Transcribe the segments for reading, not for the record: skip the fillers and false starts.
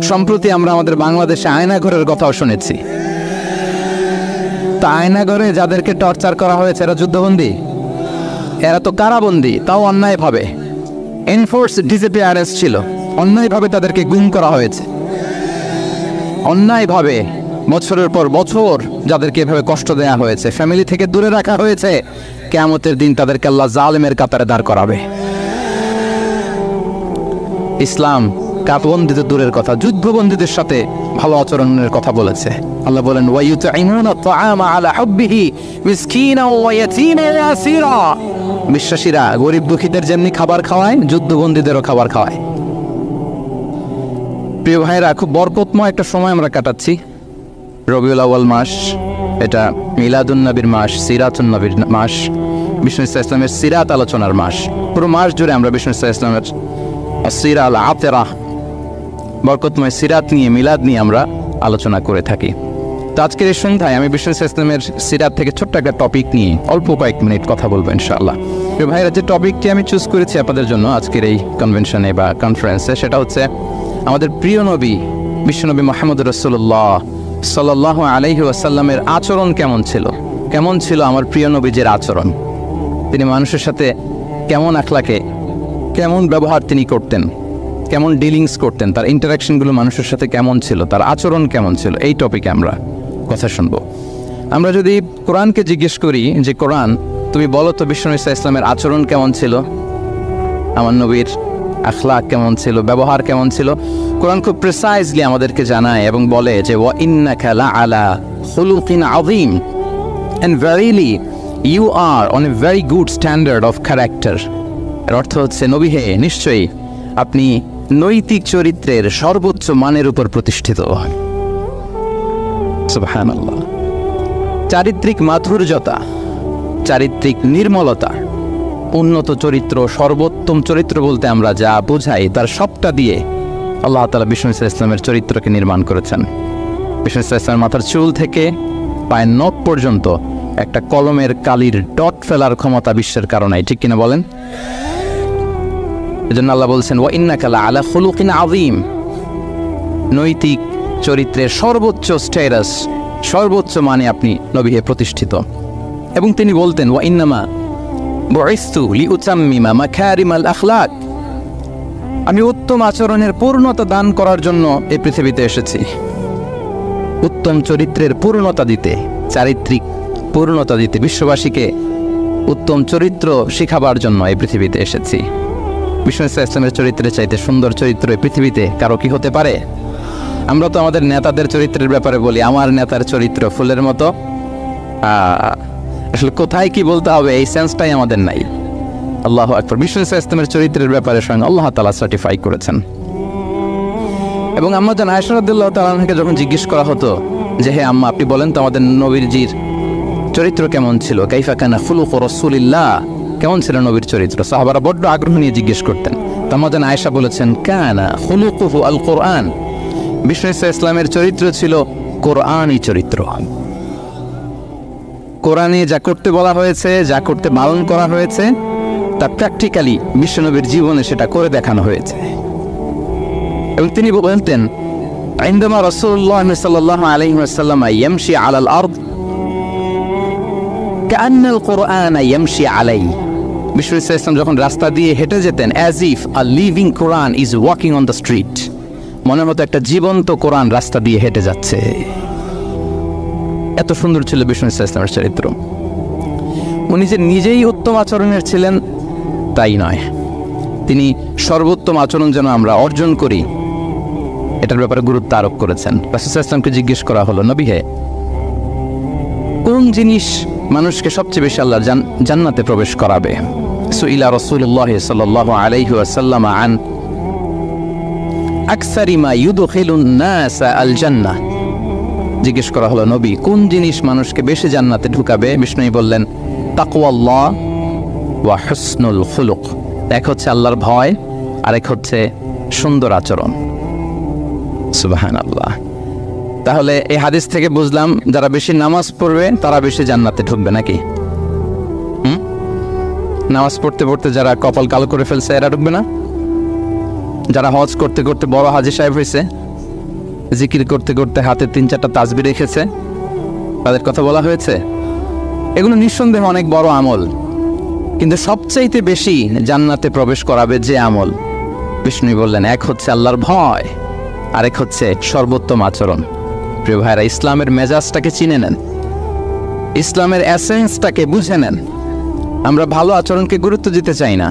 সম্প্রতি আমরা আমাদের বাংলাদেশে আয়নাঘরের কথাও শুনেছি। তা আয়নাঘরে যাদেরকে টর্চার করা হয়েছে এরা যুদ্ধবন্দী, এরা তো কারাবন্দী, তাও অন্যায়ভাবে। এনফোর্স ডিসঅ্যাপিয়ারেন্স ছিল, অন্যায়ভাবে তাদেরকে গুম করা হয়েছে, অন্যায়ভাবে বছরের পর বছর যাদেরকে এভাবে কষ্ট দেওয়া হয়েছে, ফ্যামিলি থেকে দূরে রাখা হয়েছে। কিয়ামতের দিন তাদেরকে আল্লাহ জালেমের কাতারে দাঁড় করাবে। ইসলাম কারাবন্দীদের দূরের কথা, যুদ্ধবন্দীদের সাথে ভালো আচরণের কথা বলেছে। আল্লাহ বলেন ওয়ায়ুতঈমুনা আত-তাআমা আলা হুব্বিহি মিসকিনাও ওয়া ইয়াতীমান ওয়া আসীরা। বিশ্বাসীরা গরিব দুঃখীদের যেমনি খাবার খাওয়ায়, যুদ্ধবন্দীদেরও খাবার খাওয়ায়। প্রিয় ভাইরা, খুব বরকতময় একটা সময় আমরা কাটাচ্ছি। রবিউল আউয়াল মাস, এটা মিলাদুন নবীর মাস, সিরাতুন নবীর মাস, বিষ্ণু ইসলামের সিরাত আলোচনার মাস। পুরো মাস জুড়ে আমরা বিষ্ণু ইসলামের সিরা আল আতেরা, বরকতময় সিরাত নিয়ে, মিলাদ নিয়ে আমরা আলোচনা করে থাকি। তো আজকের এই সন্ধ্যায় আমি বিষ্ণু ইসলামের সিরাত থেকে ছোট্ট একটা টপিক নিয়ে অল্প কয়েক মিনিট কথা বলবো ইনশাআল্লাহ। প্রিয় ভাইরা, যে টপিকটি আমি চুজ করেছি আপনাদের জন্য আজকের এই কনভেনশনে বা কনফারেন্সে, সেটা হচ্ছে আমাদের প্রিয় নবী বিশ্বনবী মুহাম্মদ রাসূলুল্লাহ সাল্লাল্লাহু আলাইহি ওয়াসাল্লামের আচরণ কেমন ছিল। কেমন ছিল আমার প্রিয় নবীজির আচরণ? তিনি মানুষের সাথে কেমন আখলাকে, কেমন ব্যবহার তিনি করতেন, কেমন ডিলিংস করতেন, তার ইন্টারাকশনগুলো মানুষের সাথে কেমন ছিল, তার আচরণ কেমন ছিল, এই টপিকে আমরা কথা শুনবো। আমরা যদি কোরআনকে জিজ্ঞেস করি যে কোরআন তুমি বলো তো বিশ্বনবী ইসলামের আচরণ কেমন ছিল, আমার নবীর আখলাক কেমন ছিল, ব্যবহার কেমন ছিল, কোরআন খুব প্রিসাইজলি আমাদেরকে জানায় এবং বলে যে ওয়া ইন্নাকা লাআলা খুলুকিন আযীম, and verily you are on a very good standard of character. এর অর্থ হচ্ছে নবী হে, নিশ্চয়ই আপনি নৈতিক চরিত্রের সর্বোচ্চ মানের উপর প্রতিষ্ঠিত। সুবহানাল্লাহ। চারিত্রিক মাধুর্যতা, চারিত্রিক নির্মলতা, উন্নত চরিত্র, সর্বোত্তম চরিত্র বলতে আমরা যা বোঝাই তার সবটা দিয়ে আল্লাহ তাআলা বিষ্ণু ইসলামের চরিত্রকে নির্মাণ করেছেন। বিষ্ণু ইসলামের মাথার চুল থেকে পায়ের নখ পর্যন্ত একটা কলমের কালির ডট ফেলার ক্ষমতা বিশ্বের কারণে, ঠিক কিনা বলেন? এজন্য আল্লাহ বলছেন ওয়া ইন্নাকা লাআলা খুলুকিন আযীম, নৈতিক চরিত্রের সর্বোচ্চ স্ট্যাটাস, সর্বোচ্চ মানে আপনি নবী হে প্রতিষ্ঠিত। এবং তিনি বলতেন ওয়া ইন্নামা বুইসতু লিউতাম্মিমা মাকারিমাল আখলাক, আমি উত্তম আচরণের পূর্ণতা দান করার জন্য এই পৃথিবীতে এসেছি। উত্তম চরিত্রের পূর্ণতা দিতে, চারিত্রিক পূর্ণতা দিতে, বিশ্ববাসীকে উত্তম চরিত্র শিখাবার জন্য এই পৃথিবীতে এসেছি। বিষ্ণু ইসলামের চরিত্রের চাইতে সুন্দর চরিত্র এই পৃথিবীতে কারো কি হতে পারে? আমরা তো আমাদের নেতাদের চরিত্রের ব্যাপারে বলি আমার নেতার চরিত্র ফুলের মতো। আসলে কোথায় কি বলতে হবে এই সেন্সটাই আমাদের নাই। আল্লাহু আকবার। বিষ্ণু ইসলামের চরিত্রের ব্যাপারে স্বয়ং আল্লাহ তাআলা সার্টিফাই করেছেন। এবং আম্মা জান আয়েশা রাদিয়াল্লাহু তাআলা আনহাকে যখন জিজ্ঞেস করা হতো যে হে আম্মা, আপনি বলেন তো আমাদের নবীজির চরিত্র কেমন ছিল, কাইফা কানা খুলুকু রাসূলিল্লাহ, কেমন ছিল নবীর চরিত্র, সাহাবারা বড্ড আগ্রহ নিয়ে জিজ্ঞেস করতেন। তো আম্মা জান আয়েশা বলেছেন কানা খুলুকুহু আল কোরআন, বিষ্ণু ইসলামের চরিত্র ছিল কোরআনী চরিত্র। কোরআনে যা করতে বলা হয়েছে, যা করতে বারণ করা হয়েছে, তা প্র্যাকটিক্যালি বিশ্বনবীর জীবনে সেটা করে দেখানো হয়েছে। এবং তিনি বলতেন عندما رسول الله صلى الله عليه وسلم يمشي على الأرض كأن القرآن يمشي عليه, বিষ্ণু ইসলাম যখন রাস্তা দিয়ে হেঁটে যেতেন as if a living Quran is walking on the street, মনের মতো একটা জীবন্ত কোরআন রাস্তা দিয়ে হেঁটে যাচ্ছে। এত সুন্দর ছিল বিষ্ণু ইসলামের চরিত্র। উনি যে নিজেই উত্তম আচরণের ছিলেন তাই নয়, তিনি সর্বোত্তম আচরণ যেন আমরা অর্জন করি এটার ব্যাপারে গুরুত্ব আরোপ করেছেন। রাসূল সাল্লাল্লাহু আলাইহি ওয়াসাল্লামকে জিজ্ঞেস করা হলো নবী হে, কোন জিনিস মানুষকে সবচেয়ে বেশি আল্লাহর জান্নাতে প্রবেশ করাবে? সুইলা রাসূলুল্লাহ সাল্লাল্লাহু আলাইহি ওয়াসাল্লাম আন আকসারি মা ইউদখিলুন নাস আল জান্নাহ, জিজ্ঞেস করা হলো নবী কোন জিনিস মানুষকে বেশি জান্নাতে ঢুকাবে? বিষ্ণু বললেন তাকওয়াল্লাহ ওয়া হুসনুল খুলুক, এক হচ্ছে আল্লাহর ভয় আর এক হচ্ছে সুন্দর আচরণ। সুবহানাল্লাহ। তাহলে এই হাদিস থেকে বুঝলাম যারা বেশি নামাজ পড়বে তারা বেশি জান্নাতে ঢুকবে নাকি? নামাজ পড়তে পড়তে যারা কপাল কালো করে ফেলছে এরা ঢুকবে না? যারা হজ করতে করতে বড় হাজী সাহেব হয়েছে, জিকির করতে করতে হাতে 3-4টা তাসবিহ রেখেছে, তাদের কথা বলা হয়েছে। এগুলো নিঃসন্দেহে অনেক বড় আমল, কিন্তু সবচাইতে বেশি জান্নাতে প্রবেশ করাবে যে আমল, বিষ্ণু বললেন, এক হচ্ছে আল্লাহর ভয়, আরেক হচ্ছে সর্বোত্তম আচরণ। প্রিয় ভাইরা, ইসলামের মেজাজটাকে চিনে নেন, ইসলামের এসেন্সটাকে বুঝে নেন। আমরা ভালো আচরণকে গুরুত্ব দিতে চাই না।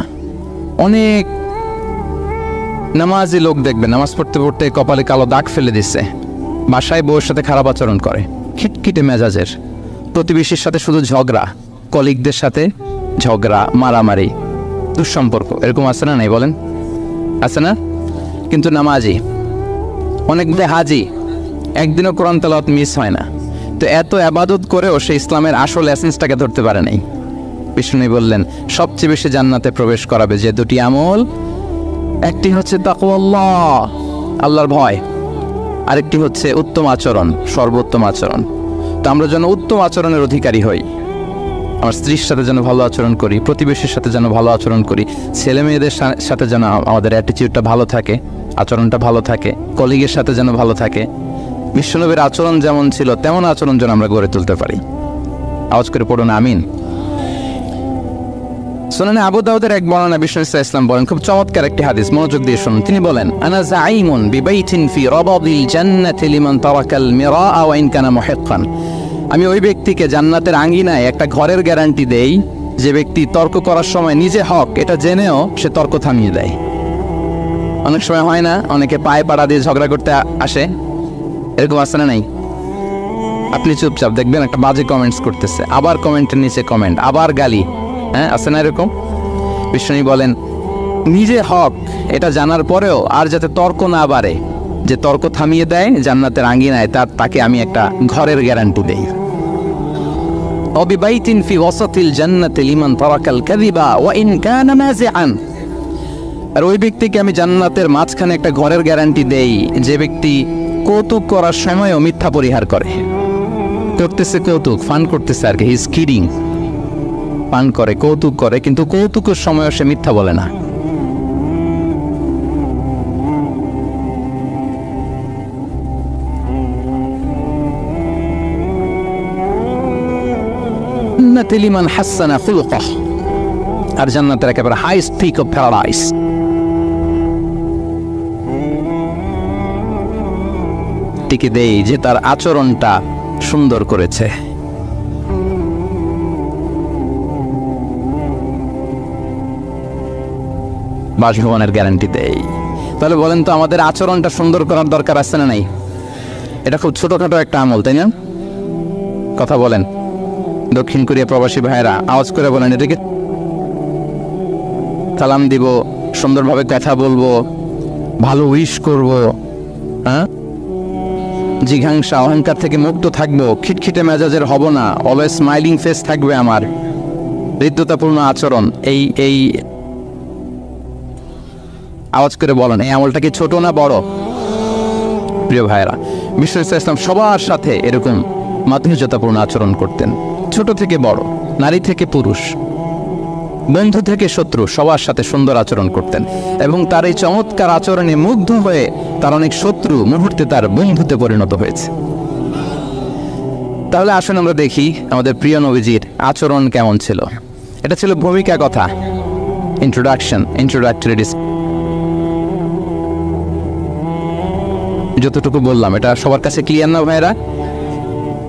অনেক নামাজি লোক দেখবে নামাজ পড়তে পড়তে কপালে কালো দাগ ফেলে দিচ্ছে, বাসায় বউয়ের সাথে খারাপ আচরণ করে, খিটখিটে মেজাজের, প্রতিবেশীর সাথে শুধু ঝগড়া, কলিগদের সাথে ঝগড়া, মারামারি, দুঃসম্পর্ক, এরকম আছে না? নাই বলেন, আছে না? কিন্তু নামাজি, অনেক হাজি, একদিনও কোরআন তেলাওয়াত মিস হয় না। তো এত আবাদত করেও সে ইসলামের আসল এসেন্সটাকে ধরতে পারে নাই। বিষ্ণু বললেন, সবচেয়ে বেশি জান্নাতে প্রবেশ করাবে যে দুটি আমল, একটি হচ্ছে তাকওয়াল্লাহ, আল্লাহর ভয়, আরেকটি হচ্ছে উত্তম আচরণ, সর্বোত্তম আচরণ। তো আমরা যেন উত্তম আচরণের অধিকারী হই। আমার স্ত্রীর সাথে যেন ভালো আচরণ করি, প্রতিবেশীর সাথে যেন ভালো আচরণ করি, ছেলে মেয়েদের সাথে যেন আমাদের অ্যাটিটিউডটা ভালো থাকে, আচরণটা ভালো থাকে, কলিগের সাথে যেন ভালো থাকে। বিশ্বনবীর আচরণ যেমন ছিল তেমন আচরণ যেন আমরা গড়ে তুলতে পারি। আওয়াজ করে পড়ুন আমিন। সুনানে আবু দাউদের এক বর্ণনা বিষ্ণু ইসলাম বলেন, খুব চমৎকার একটি হাদিস, মনোযোগ দিয়ে শুনুন। তিনি বলেন, আনা যাঈমুন বিবাইতিন ফি রাবাদিল জান্নাতি লিমান তারাকাল মিরাআ ওয়া ইন কানা মুহিক্কান। আমি ওই ব্যক্তিকে জান্নাতের আঙ্গিনায় একটা ঘরের গ্যারান্টি দেই যে ব্যক্তি তর্ক করার সময় নিজে হক এটা জেনেও সে তর্ক থামিয়ে দেয়। অনেক সময় হয় না, অনেকে পায়ে পাড়া দিয়ে ঝগড়া করতে আসে, এরকম আছে না নাই? আপনি চুপচাপ দেখবেন একটা বাজে কমেন্টস করতেছে, আবার কমেন্টের নিচে কমেন্ট, আবার গালি, হ্যাঁ আছে না এরকম? বিষ্ণু বলেন, নিজে হক এটা জানার পরেও আর যাতে তর্ক না বাড়ে, যে তর্ক থামিয়ে দেয় জান্নাতের আঙ্গিনায়, তাকে আমি একটা ঘরের গ্যারান্টি দেই। অবিবাইতিন ফি ওয়াসাতিল জান্নাতি লিমান তারাকাল কাযিবা ওয়া ইন কানা মাযিআন। আর ওই ব্যক্তিকে আমি জান্নাতের মাঝখানে একটা ঘরের গ্যারান্টি দেই যে ব্যক্তি কৌতুক করার সময়ও মিথ্যা পরিহার করে। করতেছে কৌতুক, ফান করতেছে আর কি, হি ইজ কিডিং, পান করে, কৌতুক করে, কিন্তু কৌতুকের সময়ও সে মিথ্যা বলে না। লিমান হাসানা খুলুকাহ, আর জান্নাতের একেবারে হাইস্ট পিক অফ প্যারাডাইস। টিকে দেই যে তার আচরণটা সুন্দর করেছে। বাসভবনের গ্যারান্টি দেই। তাহলে বলেন তো, আমাদের আচরণটা সুন্দর করার দরকার আছে না নাই? এটা খুব ছোটখাটো একটা আমল, তাই না? কথা বলেন, দক্ষিণ কোরিয়া প্রবাসী ভাইয়েরা আওয়াজ করে বলেন, এটাকে সালাম দিব, সুন্দরভাবে কথা বলবো, ভালো উইশ করব, হ্যাঁ, জিঘাংসা অহংকার থেকে মুক্ত থাকবো, খিটখিটে মেজাজের হব না, অলওয়েজ স্মাইলিং ফেস থাকবে আমার, হৃদ্যতাপূর্ণ আচরণ। এই আওয়াজ করে বলেন, এই আমলটা কি ছোট না বড়? প্রিয় ভাইয়েরা, বিষ্ণু ইসলাম সবার সাথে এরকম মাধুর্যতাপূর্ণ আচরণ করতেন, ছোট থেকে বড়, নারী থেকে পুরুষ, বন্ধু থেকে শত্রু, সবার সাথে সুন্দর আচরণ করতেন। এবং তার এই চমৎকার আচরণে মুগ্ধ হয়ে তার অনেক শত্রু মুহূর্তে তার বন্ধুতে পরিণত হয়েছে। তাহলে আসুন আমরা দেখি আমাদের প্রিয় নবীজির আচরণ কেমন ছিল। এটা ছিল ভূমিকা কথা, ইন্ট্রোডাক্টরি। যতটুকু বললাম এটা সবার কাছে ক্লিয়ার না ভাইরা?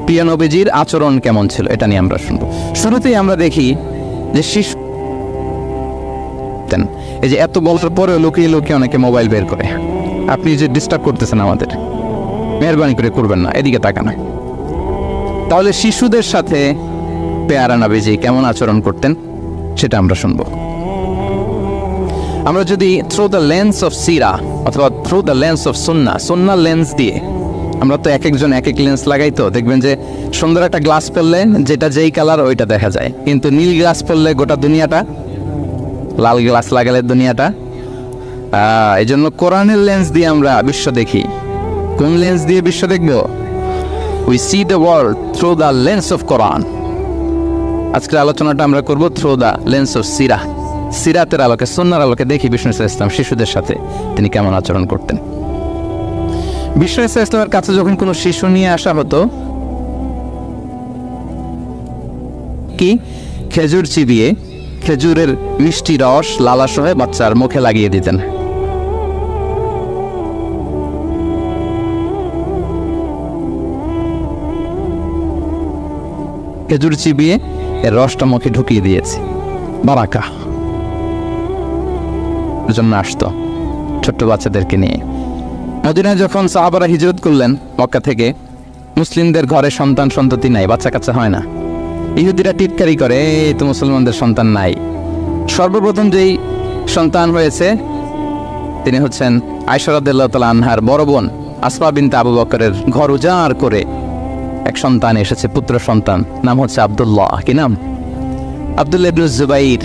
প্রিয় নবীজির আচরণ কেমন ছিল এটা নিয়ে আমরা শুনবো। শুরুতেই আমরা দেখি যে শিশু, এই যে এত বলার পরেও লুকিয়ে লুকিয়ে অনেকে মোবাইল বের করে। আপনি যে ডিস্টার্ব করতেছেন আমাদের, মেহরবানি করে করবেন না, এদিকে তাকান। তাহলে শিশুদের সাথে পেয়ারা নবীজি কেমন আচরণ করতেন সেটা আমরা শুনবো। আমরা যদি থ্রু দ্য লেন্স অফ সিরা অথবা through the lens of Sunnah lens দিয়ে, আমরা তো এক একজন এক এক লেন্স লাগাই, তো দেখবেন যে সুন্দর একটা গ্লাস পরলে যেটা যেই কালার ওইটা দেখা যায়, কিন্তু নীল গ্লাস পরলে গোটা দুনিয়াটা, লাল গ্লাস লাগালে দুনিয়াটা। এই জন্য কোরআনের লেন্স দিয়ে আমরা বিশ্ব দেখি। কোন লেন্স দিয়ে বিশ্ব দেখব? We see the world through the lens of Quran. আজকের আলোচনাটা আমরা করব থ্রু দ্য লেন্স অফ সিরা, সিরাতের আলোকে, সুন্নাহর আলোকে দেখি বিষ্ণু ইসলাম শিশুদের সাথে তিনি কেমন আচরণ করতেন। বিষ্ণু ইসলামের কাছে যখন কোনো শিশু নিয়ে আসা হতো, কি খেজুর চিবিয়ে খেজুরের মিষ্টি রস লালাশ হয়ে বাচ্চার মুখে লাগিয়ে দিতেন। খেজুর চিবিয়ে এর রসটা মুখে ঢুকিয়ে দিয়েছে, বারাকা জন্য আসতো ছোট্ট বাচ্চাদেরকে নিয়ে। মদিনায় যখন সাহাবারা হিজরত করলেন মক্কা থেকে, মুসলিমদের ঘরে সন্তান সন্ততি নাই, বাচ্চা কাচ্চা হয় না। ইহুদিরা টিটকারি করে, এই তো মুসলমানদের সন্তান নাই। সর্বপ্রথম যেই সন্তান হয়েছে তিনি হচ্ছেন আয়েশা রাদিয়াল্লাহু তাআলা আনহার বড় বোন আসমা বিনতে আবু বকরের ঘর উজাড় করে এক সন্তান এসেছে, পুত্র সন্তান, নাম হচ্ছে আব্দুল্লাহ। কি নাম? আব্দুল্লাহ ইবনে জুবাইর।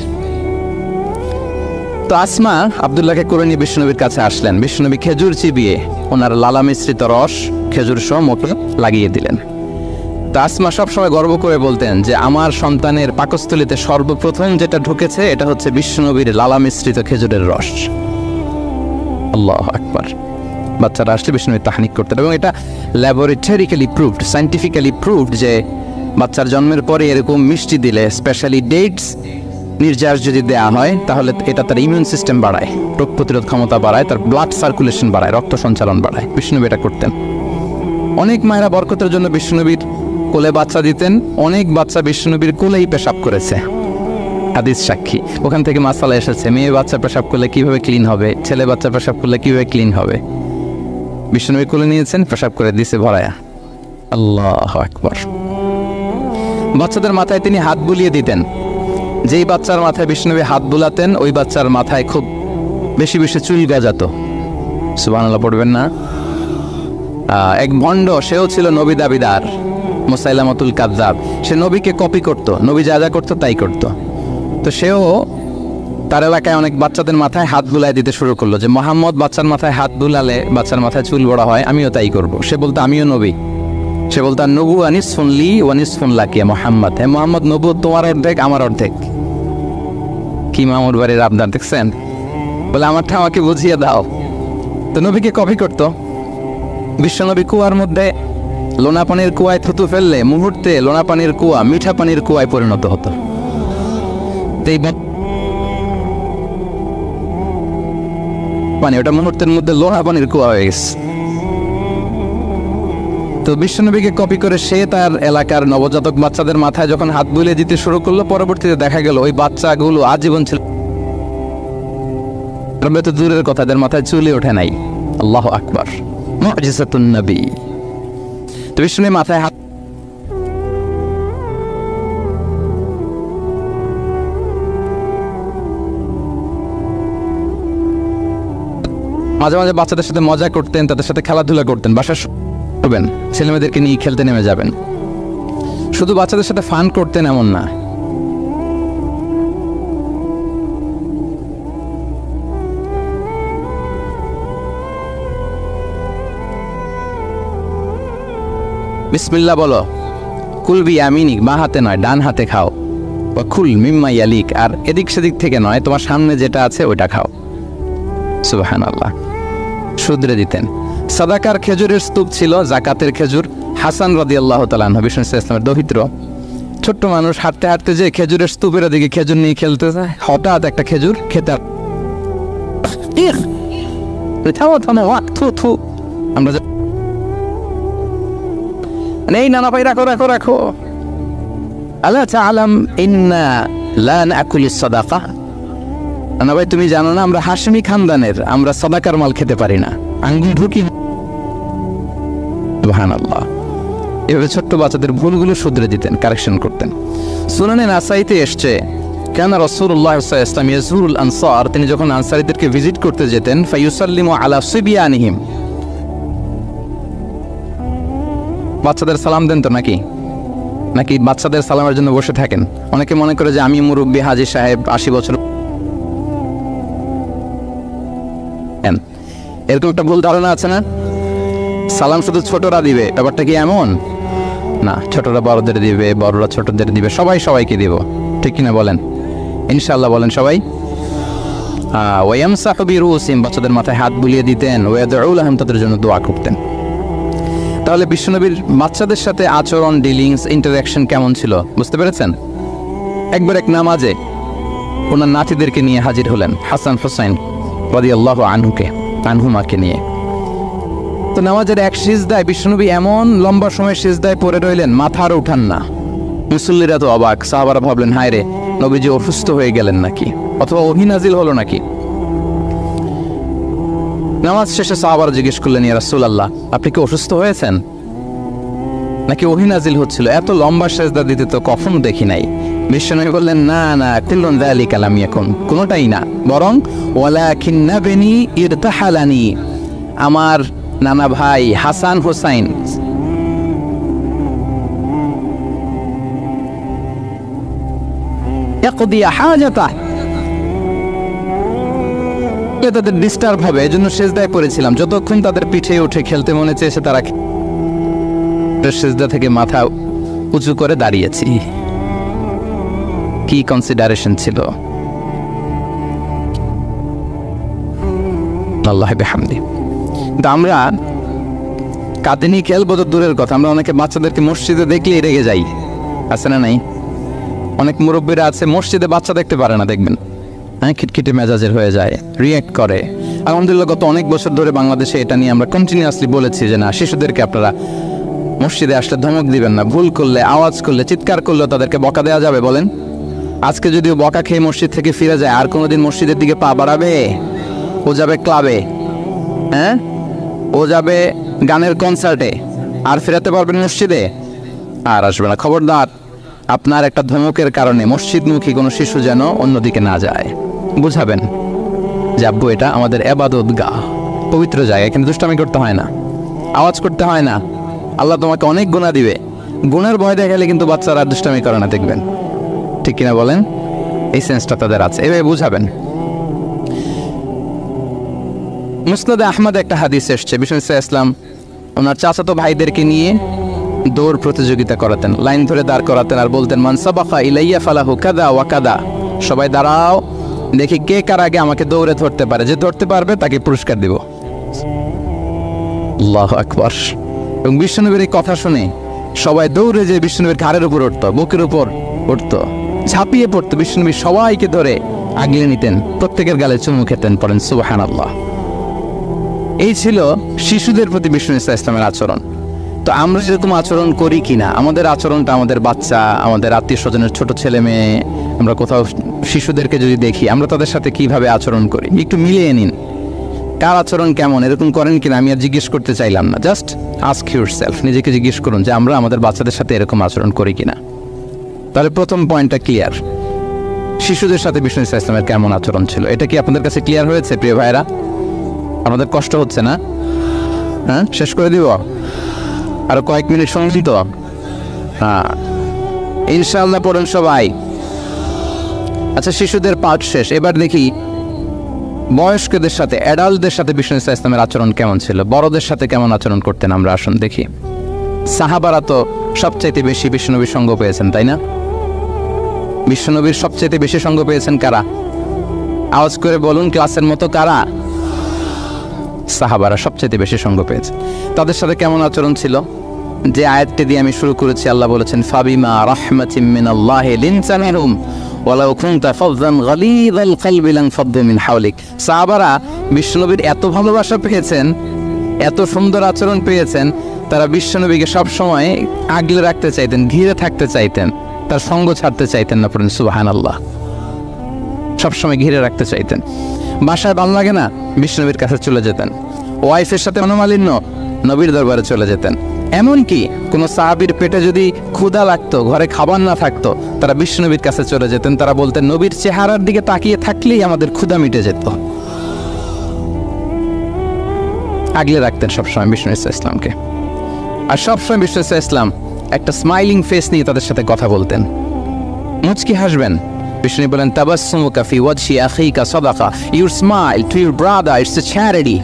তো আসমা আব্দুল্লাহকে করে নিয়ে বিষ্ণুনবীর কাছে আসলেন। বিষ্ণুনবী খেজুর চিবিয়ে ওনার লালা মিশ্রিত রস খেজুর সহ মুখে লাগিয়ে দিলেন। তো আসমা সবসময় গর্ব করে বলতেন যে আমার সন্তানের পাকস্থলীতে সর্বপ্রথম যেটা ঢুকেছে এটা হচ্ছে বিষ্ণুনবীর লালা মিশ্রিত খেজুরের রস। আল্লাহু আকবার। বাচ্চারা আসলে বিষ্ণুনবী তাহনিক করতেন, এবং এটা ল্যাবরেটরিক্যালি প্রুভড, সায়েন্টিফিক্যালি প্রুভড যে বাচ্চার জন্মের পরে এরকম মিষ্টি দিলে, স্পেশালি ডেটস নির্যাস যদি দেওয়া হয়, তাহলে এটা তার ইমিউন সিস্টেম বাড়ায়, রোগ প্রতিরোধ ক্ষমতা বাড়ায়, তার ব্লাড সার্কুলেশন বাড়ায়, রক্ত সঞ্চালন বাড়ায়। বিষ্ণুনবী এটা করতেন। অনেক মায়েরা বরকতের জন্য বিষ্ণুনবীর কোলে বাচ্চা দিতেন। অনেক বাচ্চা বিষ্ণুনবীর কোলেই পেশাব করেছে, হাদিস সাক্ষী। ওখান থেকে মাসালা এসেছে, মেয়ে বাচ্চা পেশাব করলে কিভাবে ক্লিন হবে, ছেলে বাচ্চা পেশাব করলে কিভাবে ক্লিন হবে। বিষ্ণুনবী কোলে নিয়েছেন, পেশাব করে দিছে ভরায়া। আল্লাহু আকবার। বাচ্চাদের মাথায় তিনি হাত বুলিয়ে দিতেন। যেই বাচ্চার মাথায় বিষ্ণুনবী হাত বুলাতেন, ওই বাচ্চার মাথায় খুব বেশি বেশি চুল গজাত। সুবহানাল্লাহ পড়বেন না? এক ভণ্ড, সেও ছিল নবী দাবিদার, মুসাইলামাতুল কাযযাব। সে নবীকে কপি করত, নবী যা যা করতো তাই করত। তো সেও তার এলাকায় অনেক বাচ্চাদের মাথায় হাত বুলাই দিতে শুরু করলো, যে মোহাম্মদ বাচ্চার মাথায় হাত বুলালে বাচ্চার মাথায় চুল বড় হয়, আমিও তাই করব। সে বলতো আমিও নবী। সে বলতো নবু আনিস ফুনলি ওয়ানিস ফুনলাকি মোহাম্মদ। হ্যাঁ মোহাম্মদ, নবু তোমার অর্ধেক, আমার অর্ধেক। কি মামুর বাড়ির আবদার দেখছেন? বলে আমারটা আমাকে বুঝিয়ে দাও। তো নবীকে কপি করতো। বিশ্বনবী কুয়ার মধ্যে লোনা পানির কুয়ায় থুতু ফেললে মুহূর্তে লোনা পানির কুয়া মিঠা পানির কুয়ায় পরিণত হতো। পানি ওটা মুহূর্তের মধ্যে লোনা পানির কুয়া হয়ে গেছে। তো বিশ্বনবীকে কপি করে সে তার এলাকার নবজাতক বাচ্চাদের মাথায় যখন হাত বুলিয়ে দিতে শুরু করলো, পরবর্তীতে দেখা গেল ওই বাচ্চাগুলো আজীবন ছিল, তো দূরের কথা, তাদের মাথায় চুলে ওঠে নাই। আল্লাহু আকবার, মুজিজাতুন নবী। তো বিষ্ণুনবী মাথায় হাত মাঝে মাঝে বাচ্চাদের সাথে মজা করতেন, তাদের সাথে খেলাধুলা করতেন। বাসায় করবেন, ছেলেমেয়েদেরকে নিয়ে খেলতে নেমে যাবেন। শুধু বাচ্চাদের সাথে ফান করতেন এমন না, বিসমিল্লাহ বলো, কুলবি আমিনিক, বা হাতে নয় ডান হাতে খাও, বা খুল মিম্মা ইয়ালিক, আর এদিক সেদিক থেকে নয়, তোমার সামনে যেটা আছে ওইটা খাও। সুবহানাল্লাহ। শুধরে দিতেন। সাদাকার খেজুরের স্তূপ ছিল, জাকাতের খেজুর। হাসান রাদিয়াল্লাহু তাআলা আনহু, বিষ্ণু ইসলামের দৌহিত্র, ছোট্ট মানুষ, হাঁটতে হাঁটতে যে খেজুরের স্তূপের দিকে খেজুর নিয়ে খেলতে যায়, হঠাৎ একটা খেজুর খেতে, আমরা নেই, নানা ভাই রাখো রাখো রাখো। আলা তাআলাম ইন্না লা নাকুলিস সাদাকা। নানা ভাই তুমি জানো না আমরা হাশমি খানদানের, আমরা সাদাকার মাল খেতে পারি না, আঙ্গুল ঢুকি। সুবহানাল্লাহ। এভাবে ছোট্ট বাচ্চাদের ভুলগুলো শুধরে দিতেন, কারেকশন করতেন। সুনানে নাসাইতে এসছে, কেন রাসূলুল্লাহ সাল্লাল্লাহু আলাইহি ওয়াসাল্লাম ইয়াজুরুল আনসার, তিনি যখন আনসারীদেরকে ভিজিট করতে যেতেন, ফায়ুসাল্লিমু আলা সিবিয়ানিহিম, বাচ্চাদের সালাম দেন তো নাকি নাকি বাচ্চাদের সালামের জন্য বসে থাকেন? অনেকে মনে করে যে আমি মুরব্বী হাজী সাহেব 80 বছর, এরকম একটা ভুল ধারণা আছে না? সালাম শুধু ছোটরা দিবে, ব্যাপারটা কি এমন না? ছোটরা বড়দের দিবে, বড়রা ছোটদের দিবে, সবাই সবাইকে দিব, ঠিক কিনা বলেন? ইনশাআল্লাহ বলেন সবাই। ওয়ায়ামসাহু বিরুসিহিম, বাচ্চাদের মাথায় হাত বুলিয়ে দিতেন, ওয়াদউ লাহুম, তাদের জন্য দোয়া করতেন। তাহলে বিশ্বনবীর বাচ্চাদের সাথে আচরণ, ডিলিংস, ইন্টারঅ্যাকশন কেমন ছিল বুঝতে পেরেছেন? একবার এক নামাজে ওনার নাতিদেরকে নিয়ে হাজির হলেন, হাসান হুসাইন রাদিয়াল্লাহু আনহুমাকে নিয়ে। তো নামাজের এক সিজদায় বিশ্বনবী এমন লম্বা সময় সিজদায় পড়ে রইলেন, মাথা আর উঠান না। মুসল্লিরা তো অবাক, সাহাবারা ভাবলেন হায় রে, নবীজি অসুস্থ হয়ে গেলেন নাকি, অথবা ওহী নাজিল হলো নাকি। নামাজ শেষে সাহাবারা জিজ্ঞেস করলেন, ইয়া রাসূলুল্লাহ, আপনি কি অসুস্থ হয়েছেন নাকি ওহী নাজিল হচ্ছিল? এত লম্বা সিজদা দিতে তো কখনো দেখি নাই। বিশ্বনবী বললেন, না না, কুল্লুন যালিকা লাম ইয়াকুন, কোনোটাই না, বরং ওয়ালাকিন্না বিনি ইরতাহালানি, আমার নানা ভাই হাসান হুসাইন ইয়াকদি হাজাতা, তাদের ডিস্টার্ব হবে, এজন্য সিজদায় পড়েছিলাম। যতক্ষণ তাদের পিঠে উঠে খেলতে মনে চেয়েছে তারা সিজদা থেকে মাথা উঁচু করে দাঁড়িয়েছি। কি কনসিডারেশন ছিল! আল্লাহ বিহামদি। কিন্তু আমরা কাঁদিনি খেলবো তো দূরের কথা, আমরা অনেকে বাচ্চাদেরকে মসজিদে দেখলেই রেগে যাই, আছে না নাই? অনেক মুরব্বীরা আছে মসজিদে বাচ্চা দেখতে পারে না, দেখবেন হ্যাঁ, খিটখিটে মেজাজের হয়ে যায়, রিয়েক্ট করে। আলহামদুলিল্লাহ গত অনেক বছর ধরে বাংলাদেশে এটা নিয়ে আমরা কন্টিনিউয়াসলি বলেছি যে না, শিশুদেরকে আপনারা মসজিদে আসলে ধমক দিবেন না, ভুল করলে, আওয়াজ করলে, চিৎকার করলে তাদেরকে বকা দেওয়া যাবে? বলেন, আজকে যদিও বকা খেয়ে মসজিদ থেকে ফিরে যায়, আর কোনোদিন মসজিদের দিকে পা বাড়াবে? ও যাবে ক্লাবে, হ্যাঁ, ও যাবে গানের কনসার্টে, আর ফেরাতে পারবেন মসজিদে? আর আসবে না। খবরদার, আপনার একটা ধমকের কারণে মসজিদমুখী কোনো শিশু যেন অন্যদিকে না যায়। বুঝাবেন যে আব্বু, এটা আমাদের ইবাদত গাহ, পবিত্র জায়গা, এখানে দুষ্টামি করতে হয় না, আওয়াজ করতে হয় না, আল্লাহ তোমাকে অনেক গুনাহ দিবে। গুনার ভয় দেখালে কিন্তু বাচ্চারা দুষ্টামি করে না, দেখবেন, ঠিক কিনা বলেন? এই সেন্সটা তাদের আছে, এভাবে বুঝাবেন। মুসনাদে আহমদে একটা হাদিস এসছে, বিষ্ণু ইসলাম ওনার চাচাতো ভাইদেরকে নিয়ে দৌড় প্রতিযোগিতা করাতেন, লাইন ধরে দাঁড় করাতেন, আর বলতেন, মান সাবাকা ইলাইয়া ফালাহু কাদা ওয়া কাদা, সবাই দাঁড়াও, দেখি কে কার আগে আমাকে দৌড়ে ধরতে পারে, যে ধরতে পারবে তাকে পুরস্কার দিব। আল্লাহু আকবার। এবং বিশ্বনবীর এই কথা শুনে সবাই দৌড়ে যে বিশ্বনবীর ঘাড়ের উপর উঠতো, বুকের উপর উঠতো, ঝাঁপিয়ে পড়তো, বিশ্বনবী সবাইকে ধরে আগলে নিতেন, প্রত্যেকের গালে চুমু খেতেন, পড়েন সুবহানাল্লাহ। এই ছিল শিশুদের প্রতি বিষ্ণু ইসলামের আচরণ। তো আমরা যেরকম আচরণ করি কিনা, আমাদের আচরণটা আমাদের বাচ্চা, আমাদের আত্মীয় স্বজনের ছোট ছেলে মেয়ে, আমরা কোথাও শিশুদেরকে যদি দেখি, আমরা তাদের সাথে কিভাবে আচরণ করি, একটু মিলিয়ে নিন। কার আচরণ কেমন, এরকম করেন কিনা আমি আর জিজ্ঞেস করতে চাইলাম না, জাস্ট আস্ক ইউরসেলফ, নিজেকে জিজ্ঞেস করুন যে আমরা আমাদের বাচ্চাদের সাথে এরকম আচরণ করি কিনা। তাহলে প্রথম পয়েন্টটা ক্লিয়ার, শিশুদের সাথে বিষ্ণু ইসলামের কেমন আচরণ ছিল। এটা কি আপনাদের কাছে ক্লিয়ার হয়েছে প্রিয় ভাইরা? আমাদের কষ্ট হচ্ছে না? হ্যাঁ, শেষ করে দিব, আরো কয়েক মিনিট শুনছি তো, হ্যাঁ ইনশাআল্লাহ পড়েন সবাই। আচ্ছা, শিশুদের পাঠ শেষ, এবার দেখি বয়স্কদের সাথে, অ্যাডাল্টদের সাথে বিষ্ণু ইসলামের আচরণ কেমন ছিল, বড়দের সাথে কেমন আচরণ করতেন আমরা, আসুন দেখি। সাহাবারা তো সবচাইতে বেশি বিশ্বনবীর সঙ্গ পেয়েছেন, তাই না? বিশ্বনবীর সবচাইতে বেশি সঙ্গ পেয়েছেন কারা? আওয়াজ করে বলুন, ক্লাসের মতো কারা? সাহাবারা সবচাইতে বেশি সঙ্গ পেয়েছে। তাদের সাথে কেমন আচরণ ছিল? যে আয়াতটি দিয়ে আমি শুরু করেছি, আল্লাহ বলেছেন, ফাবিমা রাহমাতিম মিনাল্লাহি লিনতা মিনহুম ওয়ালাউ কুনতা ফাযযান গালিযাল কলবি লানফাদ্দু মিন হাওলিক। সাহাবারা বিশ্বনবীর এত ভালোবাসা পেয়েছেন, এত সুন্দর আচরণ পেয়েছেন, তারা বিশ্বনবীকে সব সময় আগলে রাখতে চাইতেন, ঘিরে থাকতে চাইতেন, তার সঙ্গ ছাড়তে চাইতেন না। পড়েন সুবহানাল্লাহ। সবসময় ঘিরে রাখতে চাইতেন। বাসায় ভালো লাগে না, বিশ্বনবীর কাছে চলে যেতেন। ওয়াইফের সাথে মনোমালিন্য, নবীর দরবারে চলে যেতেন। এমনকি কোনো সাহাবীর পেটে যদি ক্ষুধা লাগতো, ঘরে খাবার না থাকতো, তারা বিশ্বনবীর কাছে চলে যেতেন। তারা বলতেন, নবীর চেহারার দিকে তাকিয়ে থাকলেই আমাদের ক্ষুধা মিটে যেত। আগলে রাখতেন সবসময় বিষ্ণু ইসলামকে। আর সবসময় বিষ্ণু ইসলাম একটা স্মাইলিং ফেস নিয়ে তাদের সাথে কথা বলতেন, মুচকি হাসবেন। বিষ্ণু বলেন, তাবাসসুমুকা ফি ওয়াজহি আখিকা সাদাকা, your smile to your brother it's a charity.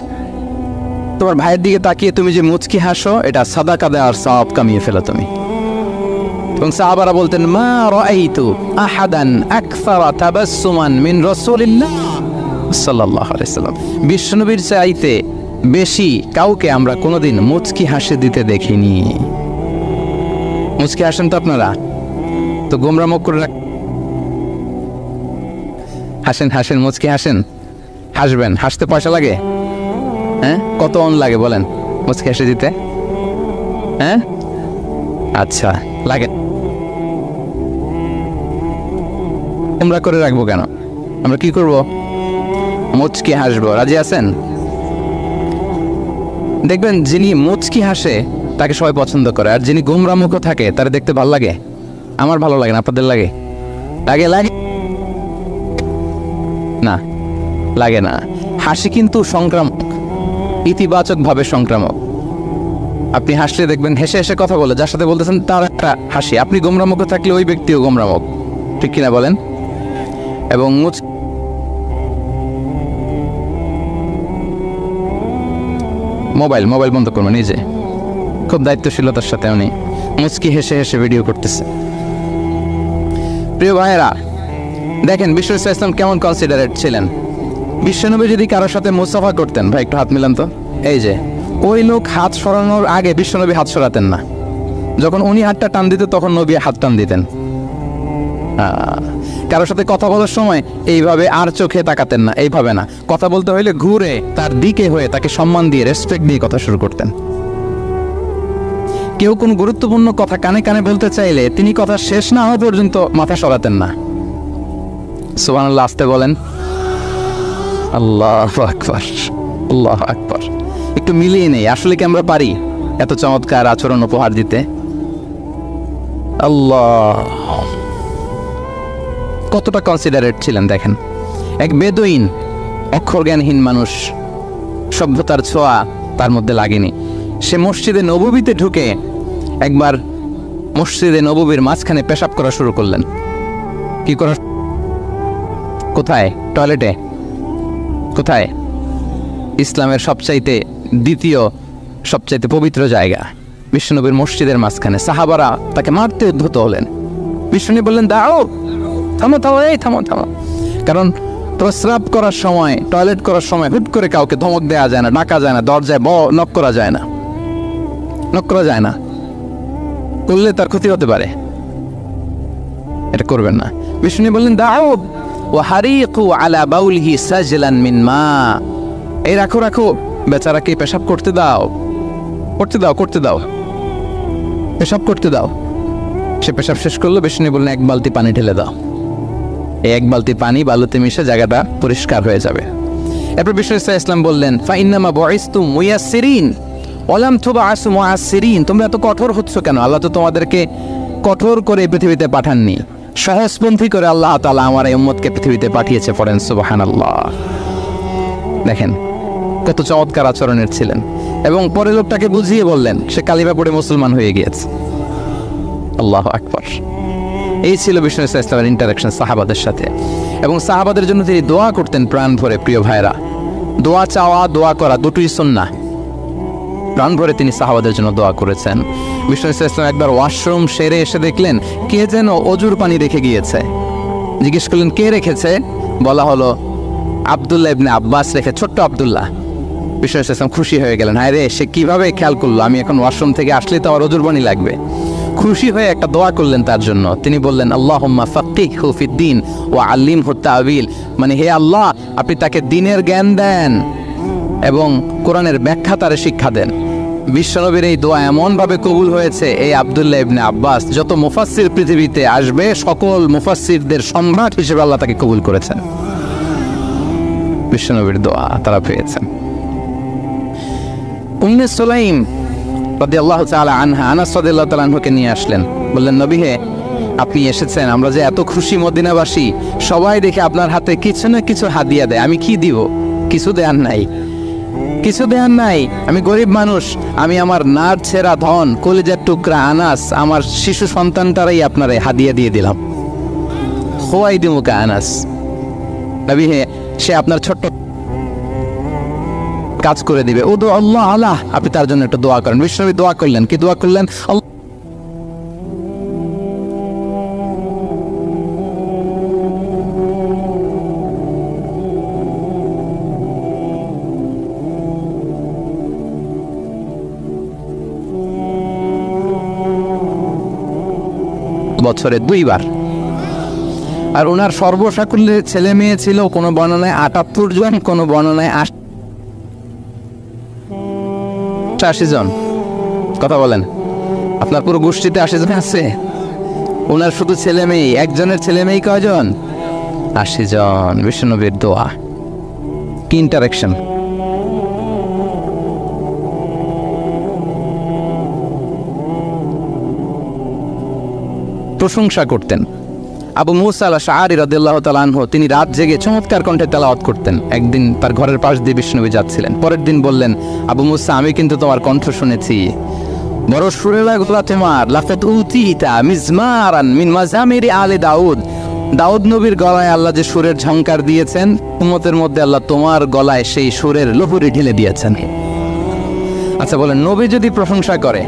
তোমার ভাইয়ের দিকে তাকিয়ে তুমি যে মুচকি হাসো, এটা সাদাকা দেওয়ার সওয়াব কামিয়ে ফেলো তুমি। এবং সাহাবারা বলতেন, মা রাআইতু আহাদান আকসারা তাবাসসুমান মিন রাসূলিল্লাহ সাল্লাল্লাহু আলাইহি সাল্লাম। বিশ্বনবীর চাইতে বেশি কাউকে আমরা কোনোদিন মুচকি হাসি দিতে দেখিনি। মুচকি হাসেন তো আপনারা? তো গোমরা মুখ করে হাসেন, হাসেন, মুচকি হাসেন, হাসবেন। হাসতে পয়সা লাগে? হ্যাঁ, কত অন লাগে বলেন মুচকি হাসি দিতে? হ্যাঁ, আচ্ছা, লাগে। আমরা করে রাখবো কেন? আমরা কি করব? মুচকি হাসবো। রাজি আছেন? দেখবেন যিনি মুচকি হাসে তাকে সবাই পছন্দ করে, আর যিনি গোমরা মুখ থাকে তার দেখতে ভালো লাগে। আমার ভালো লাগে না, আপনাদের লাগে? লাগে? লাগে না, লাগে না। হাসি কিন্তু সংক্রামক, ইতিবাচক ভাবে সংক্রামক। আপনি হাসলে দেখবেন হেসে হেসে কথা বলে যার সাথে বলতেছেন তার একটা হাসি। আপনি গোমরা মুখ থাকলে ওই ব্যক্তিও গোমরা মুখ, ঠিক কিনা বলেন? এবং মোবাইল বন্ধ করবেন। নিজে খুব দায়িত্বশীলতার সাথে উনি মুচকি হেসে হেসে ভিডিও করতেছে। প্রিয় ভাইয়েরা, দেখেন বিশ্বনবী সাল্লাল্লাহু আলাইহি ওয়াসাল্লাম কেমন কনসিডারেট ছিলেন। বিশ্বনবী যদি কারোর সাথে মুসাফা করতেন, ভাই একটু হাত মিলান তো, এই যে ওই লোক হাত সরানোর আগে বিশ্বনবী হাত সরাতেন না। যখন উনি হাতটা টান দিতেন তখন নবী হাত টান দিতেন। কারোর সাথে কথা বলার সময় এইভাবে আর চোখে তাকাতেন না, এইভাবে না। কথা বলতে হইলে ঘুরে তার দিকে হয়ে তাকে সম্মান দিয়ে, রেসপেক্ট দিয়ে কথা শুরু করতেন। কেউ কোন গুরুত্বপূর্ণ কথা কানে কানে বলতে চাইলে তিনি কথা শেষ না হওয়া পর্যন্ত মাথা সরাতেন না। সুবহানাল্লাহ, আসতে বলেন। আল্লাহু আকবার, আল্লাহু আকবার। একটু মিলিয়ে নেই, আসলে কি আমরা পারি এত চমৎকার আচরণ উপহার দিতে? আল্লাহ, কতটা কনসিডারেট ছিলেন দেখেন। এক বেদুইন, অক্ষরজ্ঞানহীন মানুষ, সভ্যতার ছোঁয়া তার মধ্যে লাগেনি। সে মসজিদে নববীতে ঢুকে একবার মসজিদে নববীর মাঝখানে পেশাব করা শুরু করলেন। কি করা? কোথায়? টয়লেটে? কোথায়? ইসলামের সবচাইতে দ্বিতীয় সবচাইতে পবিত্র জায়গা বিশ্বনবীর মসজিদের মাঝখানে। সাহাবারা তাকে মারতে উদ্ধত হলেন। বিশ্বনবী বললেন, দাও, থামো থামো, এই থামো থামো। কারণ প্রস্রাব করার সময়, টয়লেট করার সময় হুট করে কাউকে ধমক দেওয়া যায় না, ডাকা যায় না, দরজায় নক করা যায় না, নক করা যায় না। করলে তার ক্ষতি হতে পারে, এটা করবেন না। বিষ্ণু বললেন, দাও ও হারিকু আলা বাউলিহি সাজলান মিন মা। এই রাখো রাখো, বেচারাকে পেশাব করতে দাও, করতে দাও, করতে দাও, পেশাব করতে দাও। সে পেশাব শেষ করলো। বিষ্ণু বললেন, এক বালতি পানি ঢেলে দাও। এই এক বালতি পানি বালুতে মিশে জায়গাটা পরিষ্কার হয়ে যাবে। এরপর বিষ্ণু ইসলাম বললেন, ফাইন্নামা বুইসতুম মুয়াসসিরিন ওয়ালাম তুবআসু মুআসসিরিন। তোমরা এত কঠোর হচ্ছ কেন? আল্লাহ তো তোমাদেরকে কঠোর করে পৃথিবীতে পাঠাননি, সহজপন্থী করে আল্লাহ তাআলা আমার এই উম্মতকে পৃথিবীতে পাঠিয়েছে। পড়েন সুবহানাল্লাহ। দেখেন কত চমৎকার আচরণের ছিলেন। এবং পরে লোকটাকে বুঝিয়ে বললেন, সে কালিমা পড়ে মুসলমান হয়ে গিয়েছে। আল্লাহু আকবার। এই ছিল বিষ্ণু ইসলামের ইন্টারাকশন সাহাবাদের সাথে। এবং সাহাবাদের জন্য তিনি দোয়া করতেন প্রাণ ভরে। প্রিয় ভাইরা, দোয়া চাওয়া, দোয়া করা দুটোই সুন্নাহ। প্রাণ ভরে তিনি সাহাবাদের জন্য দোয়া করেছেন। বিষ্ণু ইসলাম একবার ওয়াশরুম সেরে এসে দেখলেন কে যেন অজুর পানি রেখে গিয়েছে। জিজ্ঞেস করলেন, কে রেখেছে? বলা হলো, আব্দুল্লাহ ইবনে আব্বাস রেখে, ছোট্ট আব্দুল্লাহ। বিষ্ণু ইসলাম খুশি হয়ে গেলেন, হায় রে, সে কিভাবে খেয়াল করলো? আমি এখন ওয়াশরুম থেকে আসলে তো আমার অজুর পানি লাগবে। খুশি হয়ে একটা দোয়া করলেন তার জন্য। তিনি বললেন, আল্লাহুম্মা ফাক্কিহহু ফিদ্দীন ওয়া আল্লিমহু তা'ওয়িল। মানে হে আল্লাহ, আপনি তাকে দ্বীনের জ্ঞান দেন এবং কোরআনের ব্যাখ্যা তারে শিক্ষা দেন। বিশ্বনবীর এই দোয়া এমনভাবে কবুল হয়েছে, এই আব্দুল্লাহ ইবনে আব্বাস যত মুফাসসির পৃথিবীতে আসবে সকল মুফাসসিরদের সম্রাট হিসেবে আল্লাহ তাকে কবুল করেছেন। বিশ্বনবীর দোয়া তারা পেয়েছেন। উম্মে সুলাইম রাদিয়াল্লাহু তাআলা আনহা, আনাস রাদিয়াল্লাহু তাআলা আনহুকে নিয়ে আসলেন। বললেন, নবী হে, আপনি এসেছেন, আমরা যে এত খুশি মদিনাবাসী, সবাই দেখে আপনার হাতে কিছু না কিছু হাদিয়া দেয়। আমি কি দিব? কিছু দেয়ার নাই, কিছু দেয়ার নাই। আমি গরিব মানুষ, আমি আমার নার ছেঁড়া ধন, কলিজার টুকরা আনাস, আমার শিশু সন্তানটারাই আপনারে হাদিয়া দিয়ে দিলাম। খুয়াইদিমুকা আনাস। নবী হে, সে আপনার ছোট্ট কাজ করে দিবে। ও দো আল্লাহ আল্লাহ, আপনি তার জন্য একটা দোয়া করেন। বিশ্বনবী দোয়া করলেন। কি দোয়া করলেন? বছরে 2 বার। আর ওনার সর্বসাকুল্যে ছেলে মেয়ে ছিল কোনো বর্ণনায় 78 জন, কোনো বর্ণনায় 80 জন। কথা বলেন, আপনার পুরো গোষ্ঠীতে 80 জন আছে? ওনার শুধু ছেলে মেয়ে, একজনের ছেলে মেয়ে কয়জন? 80 জন। বিশ্বনবীর দোয়া, কি ইন্টারেকশন! প্রশংসা করতেন। আবু মুসা আল-আশআরী রাদিয়াল্লাহু তাআলা আনহু তিনি রাত জেগে চমৎকার কণ্ঠে তেলাওয়াত করতেন। একদিন তার ঘরের পাশ দিয়ে বিশ্বনবী যাচ্ছিলেন, পরের দিন বললেন, আবু মুসা, আমি কিন্তু তোমার কণ্ঠ শুনেছি, বড় সুরেলা গলা তোমার। লাকাদ উতিতা মিজমারান মিন মাজামিরি আলে দাউদ। দাউদ নবীর গলায় আল্লাহ যে সুরের ঝংকার দিয়েছেন, উম্মতের মধ্যে আল্লাহ তোমার গলায় সেই সুরের লহুরি ঢেলে দিয়েছেন। আচ্ছা বলেন, নবী যদি প্রশংসা করে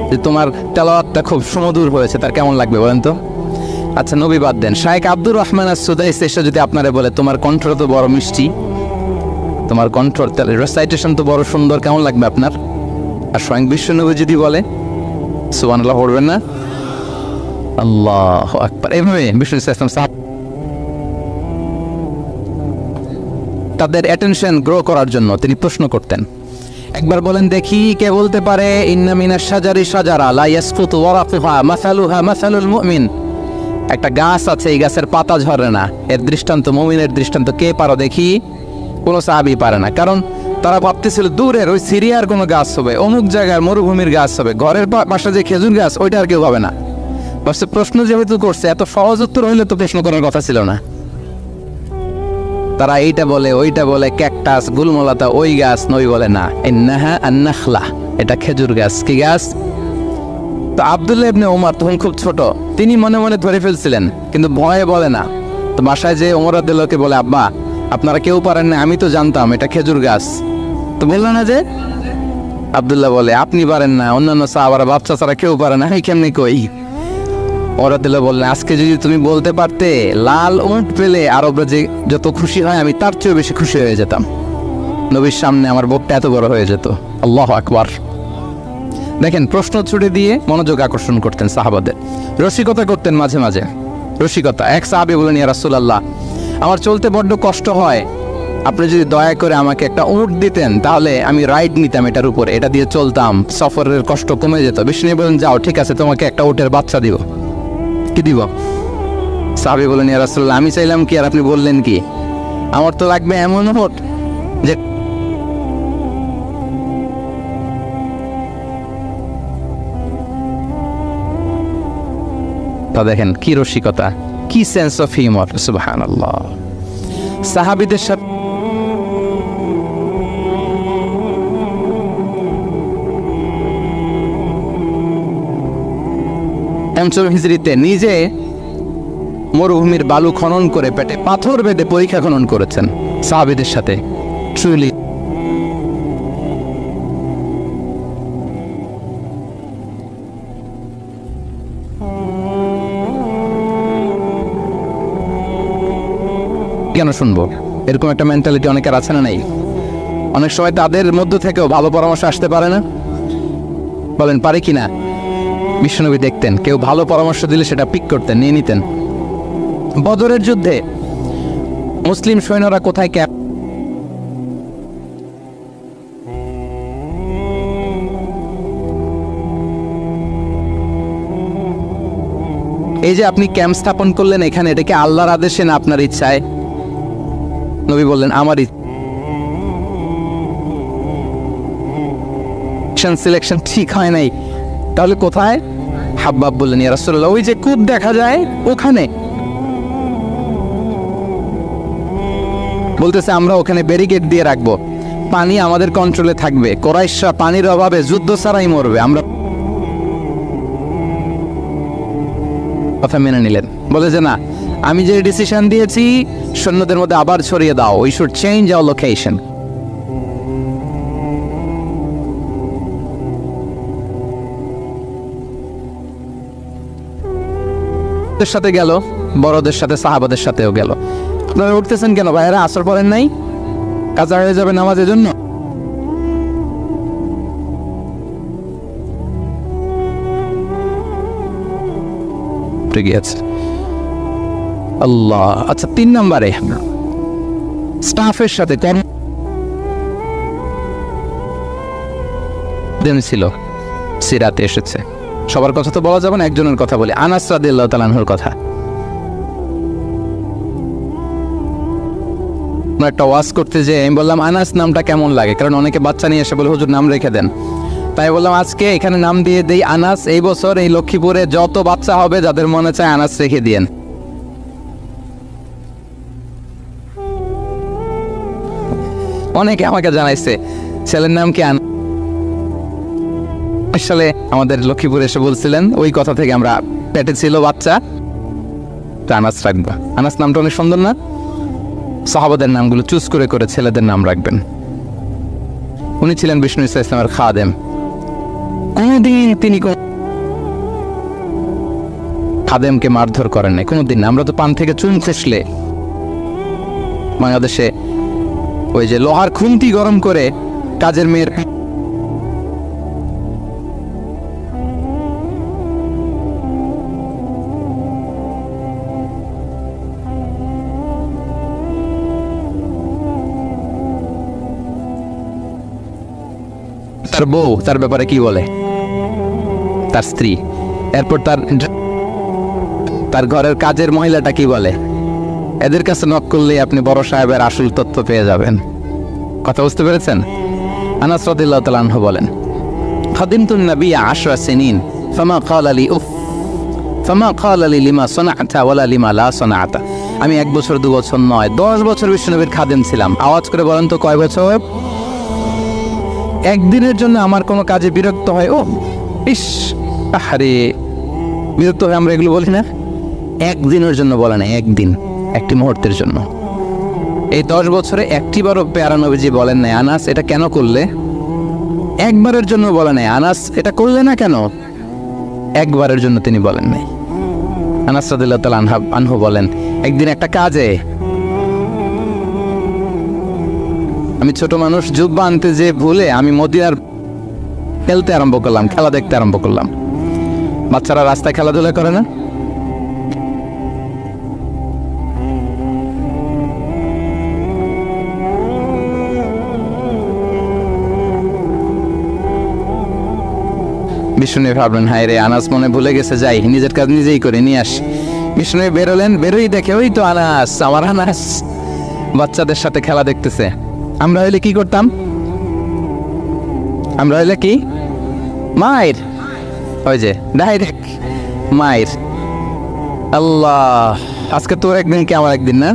যে তোমার তেলাওয়াতটা খুব সুমধুর হয়েছে, তার কেমন লাগবে বলেন তো? আচ্ছা নবী বাদ দেন, শায়েখ আব্দুর রহমান আস-সুদাইস এসে যদি আপনারে বলে তোমার কণ্ঠ তো বড় মিষ্টি, তোমার কণ্ঠ রেসাইটেশন তো বড় সুন্দর, কেমন লাগবে আপনার? আর স্বয়ং বিশ্বনবী যদি বলে, সুবহানাল্লাহ পড়বেন না? আল্লাহু আকবার। এইভাবে বিষ্ণু ইসলাম সাহাব তাদের অ্যাটেনশন গ্রো করার জন্য তিনি প্রশ্ন করতেন। একবার বলেন দেখি, কে বলতে পারে ইন্না মিনাশ শাজারি শাজারা লা ইয়াসকুতু ওয়ারাকুহা মাসালুহা মাসালুল মুমিন। একটা গাছ আছে, এই গাছের পাতা ঝরে না, এর দৃষ্টান্ত মুমিনের দৃষ্টান্ত। কে পারো দেখি? কোনো সাহাবী পারে না, কারণ তারা ভাবতেছিল দূরের ওই সিরিয়ার কোনো গাছ হবে, অমুক জায়গার মরুভূমির গাছ হবে, ঘরের পাশে যে খেজুর গাছ ওইটা আর কেউ হবে না। বাস প্রশ্ন যেহেতু করছে, এত সহজ উত্তর হইলে তো প্রশ্ন করার কথা ছিল না। তারা এইটা বলে, ওইটা বলে, ক্যাকটাস, গুলমলতা, ওই গাছ। নবী বলে না, ইন্নাহা আন-নাখলা, এটা খেজুর গাছ। কি গাছ? তো আব্দুল্লাহ ইবনে ওমর তখন খুব ছোট, তিনি মনে মনে ধরে ফেলছিলেন, কিন্তু ভয়ে বলে না। তো বাসায় যে ওমর রাদিয়াল্লাহু বলে, আব্বা আপনারা কেউ পারেন না, আমি তো জানতাম এটা খেজুর গাছ। তো বললো না যে? আব্দুল্লাহ বলে, আপনি পারেন না, অন্যান্য সাহাবারা বাচ্চা ছাড়া কেউ পারে না, আমি কেমনি কই? ওমর রাদিয়াল্লাহু বললেন, আজকে যদি তুমি বলতে পারতে লাল উট পেলে আরবরা যে যত খুশি হয়, আমি তার চেয়েও বেশি খুশি হয়ে যেতাম। নবীর সামনে আমার বুকটা এত বড় হয়ে যেত। আল্লাহু আকবার। দেখেন, প্রশ্ন ছুড়ে দিয়ে মনোযোগ আকর্ষণ করতেন সাহাবাদের, রসিকতা করতেন মাঝে মাঝে। রসিকতা, এক সাহাবী বলেন, ইয়া রাসূলুল্লাহ, আমার চলতে বড্ড কষ্ট হয়, আপনি যদি দয়া করে আমাকে একটা উট দিতেন, তাহলে আমি রাইড নিতাম এটার উপরে, এটা দিয়ে চলতাম, সফরের কষ্ট কমে যেত। বিষ্ণু বলেন, যাও ঠিক আছে, তোমাকে একটা উটের বাচ্চা দিব। কি দিব? সাহাবী বলেন, ইয়া রাসূলুল্লাহ, আমি চাইলাম কি আর আপনি বললেন কি? আমার তো লাগবে এমন উট যে দেখেন কি রসিকতা, কি সেন্স অফ হিউমার, সুবহানাল্লাহ। সাহাবীদের সাথে হিজরিতে নিজে মরুভূমির বালু খনন করে পেটে পাথর বেঁধে পরীক্ষা খনন করেছেন সাহাবীদের সাথে। ট্রুলি কেন শুনবো? এরকম একটা মেন্টালিটি অনেকের আছে না? নাই? অনেক সময় তাদের মধ্য থেকেও ভালো পরামর্শ আসতে পারে না? বলেন পারে কি না? বিশ্বনবী দেখতেন, কেউ ভালো পরামর্শ দিলে সেটা পিক করতেন, নিয়ে নিতেন। বদরের যুদ্ধে মুসলিম সৈন্যরা কোথায় ক্যাম্প, এই যে আপনি ক্যাম্প স্থাপন করলেন এখানে, এটা কি আল্লাহর আদেশে না আপনার ইচ্ছায়? নবী বললেন, আমার সিলেকশন ঠিক হয় নাই। তাহলে কোথায়? হাব্বাব বললেন, ইয়া রাসূলুল্লাহ, ওই যে কূপ দেখা যায় ওখানে। বলতেছে, আমরা ওখানে ব্যারিকেড দিয়ে রাখবো, পানি আমাদের কন্ট্রোলে থাকবে, কুরাইশরা পানির অভাবে যুদ্ধ ছাড়াই মরবে। আমরা কথা মেনে নিলেন, বলে যে না, আমি যে ডিসিশন দিয়েছি সৈন্যদের মধ্যে আবার ছড়িয়ে দাও, we should change our location. সাথে গেল, বড়দের সাথে, সাহাবাদের সাথেও গেল। আপনারা উঠতেছেন কেন ভাইয়েরা? আসর পড়েন নাই? কাজা হয়ে যাবে নামাজের জন্য। উপরে গিয়েছে। আল্লাহ। আচ্ছা, 3 নম্বরে স্টাফের সাথে ছিল, সিরাতে এসেছে। সবার কথা তো বলা যাবে না, একজনের কথা বলি, আনাস রাদিয়াল্লাহু তাআলা আনহুর কথা। একটা ওয়াজ করতে যে আমি বললাম আনাস নামটা কেমন লাগে, কারণ অনেকে বাচ্চা নিয়ে এসে বলে হুজুর নাম রেখে দেন। তাই বললাম আজকে এখানে নাম দিয়ে দেই আনাস। এই বছর এই লক্ষ্মীপুরে যত বাচ্চা হবে যাদের মনে চায় আনাস রেখে দিয়েন। অনেকে আমাকে জানাইছে ছেলের নাম কি আনাস। সালে আমাদের লক্ষ্মীপুরে এসে বলছিলেন, ওই কথা থেকে আমরা পেটে ছিল বাচ্চা, তো আনাস রাখবো। আনাস নামটা অনেক সুন্দর না? সাহাবাদের নামগুলো চুজ করে করে ছেলেদের নাম রাখবেন। উনি ছিলেন বিষ্ণু ইসলামের খাদেম। কোনদিন তিনি খাদেমকে মারধর করেন নাই, কোনদিন। আমরা তো পান থেকে চুন চেষলে বাংলাদেশে ওই যে লোহার খুন্তি গরম করে কাজের মেয়ের তার বউ তার ব্যাপারে কি বলে, তার স্ত্রী, এরপর তার ঘরের কাজের মহিলাটা কি বলে, এদের কাছে নক করলে আপনি বড় সাহেবের আসল তথ্য পেয়ে যাবেন। কথা বুঝতে পেরেছেন? আনাস রাদিয়াল্লাহু তাআলা আনহু বলেন, খাদিমতুন নবী 10 সিনিন ফামা ক্বালা লি উফ ফামা ক্বালা লি লিমা সানা'তা ওয়ালা লিমা লা সানা'তা। আমি 1 বছর 2 বছর নয়, 10 বছর বিশ্বনবীর খাদেম ছিলাম। আওয়াজ করে বলেন তো কয় বছর? একদিনের জন্য আমার কোনো কাজে বিরক্ত হয়, ও ইস আরে বিরক্ত হয়, আমরা এগুলো বলি না? একদিনের জন্য বলে না, একদিন, একটি মুহূর্তের জন্য। এই 10 বছরে একটিবারও পেয়ারা নবীজি বলেন নাই আনাস এটা কেন করলে। একবারের জন্য বলে নাই আনাস এটা করলে না কেন, একবারের জন্য তিনি বলেন নাই। আনাস রাদিয়াল্লাহু তাআলা আনহু বলেন, একদিন একটা কাজে আমি ছোট মানুষ, জুব্বা আনতে যে ভুলে আমি মদিনার খেলতে আরম্ভ করলাম, খেলা দেখতে আরম্ভ করলাম। বাচ্চারা রাস্তায় খেলাধুলা করে না? বিষ্ণু ভাবলেন হায় রে আনাস মনে ভুলে গেছে, যাই নিজের কাজ নিজেই করে নিয়ে আস। বিষ্ণু বেরোলেন, বেরোই দেখে ওই তো আনাস, আমার আনাস বাচ্চাদের সাথে খেলা দেখতেছে। আমরা হইলে কি করতাম? আমরা হইলে কি মায়ের, ওই যে ডাইরেক্ট মায়ের। আল্লাহ, আজকে তোর একদিন কি আমার একদিন না?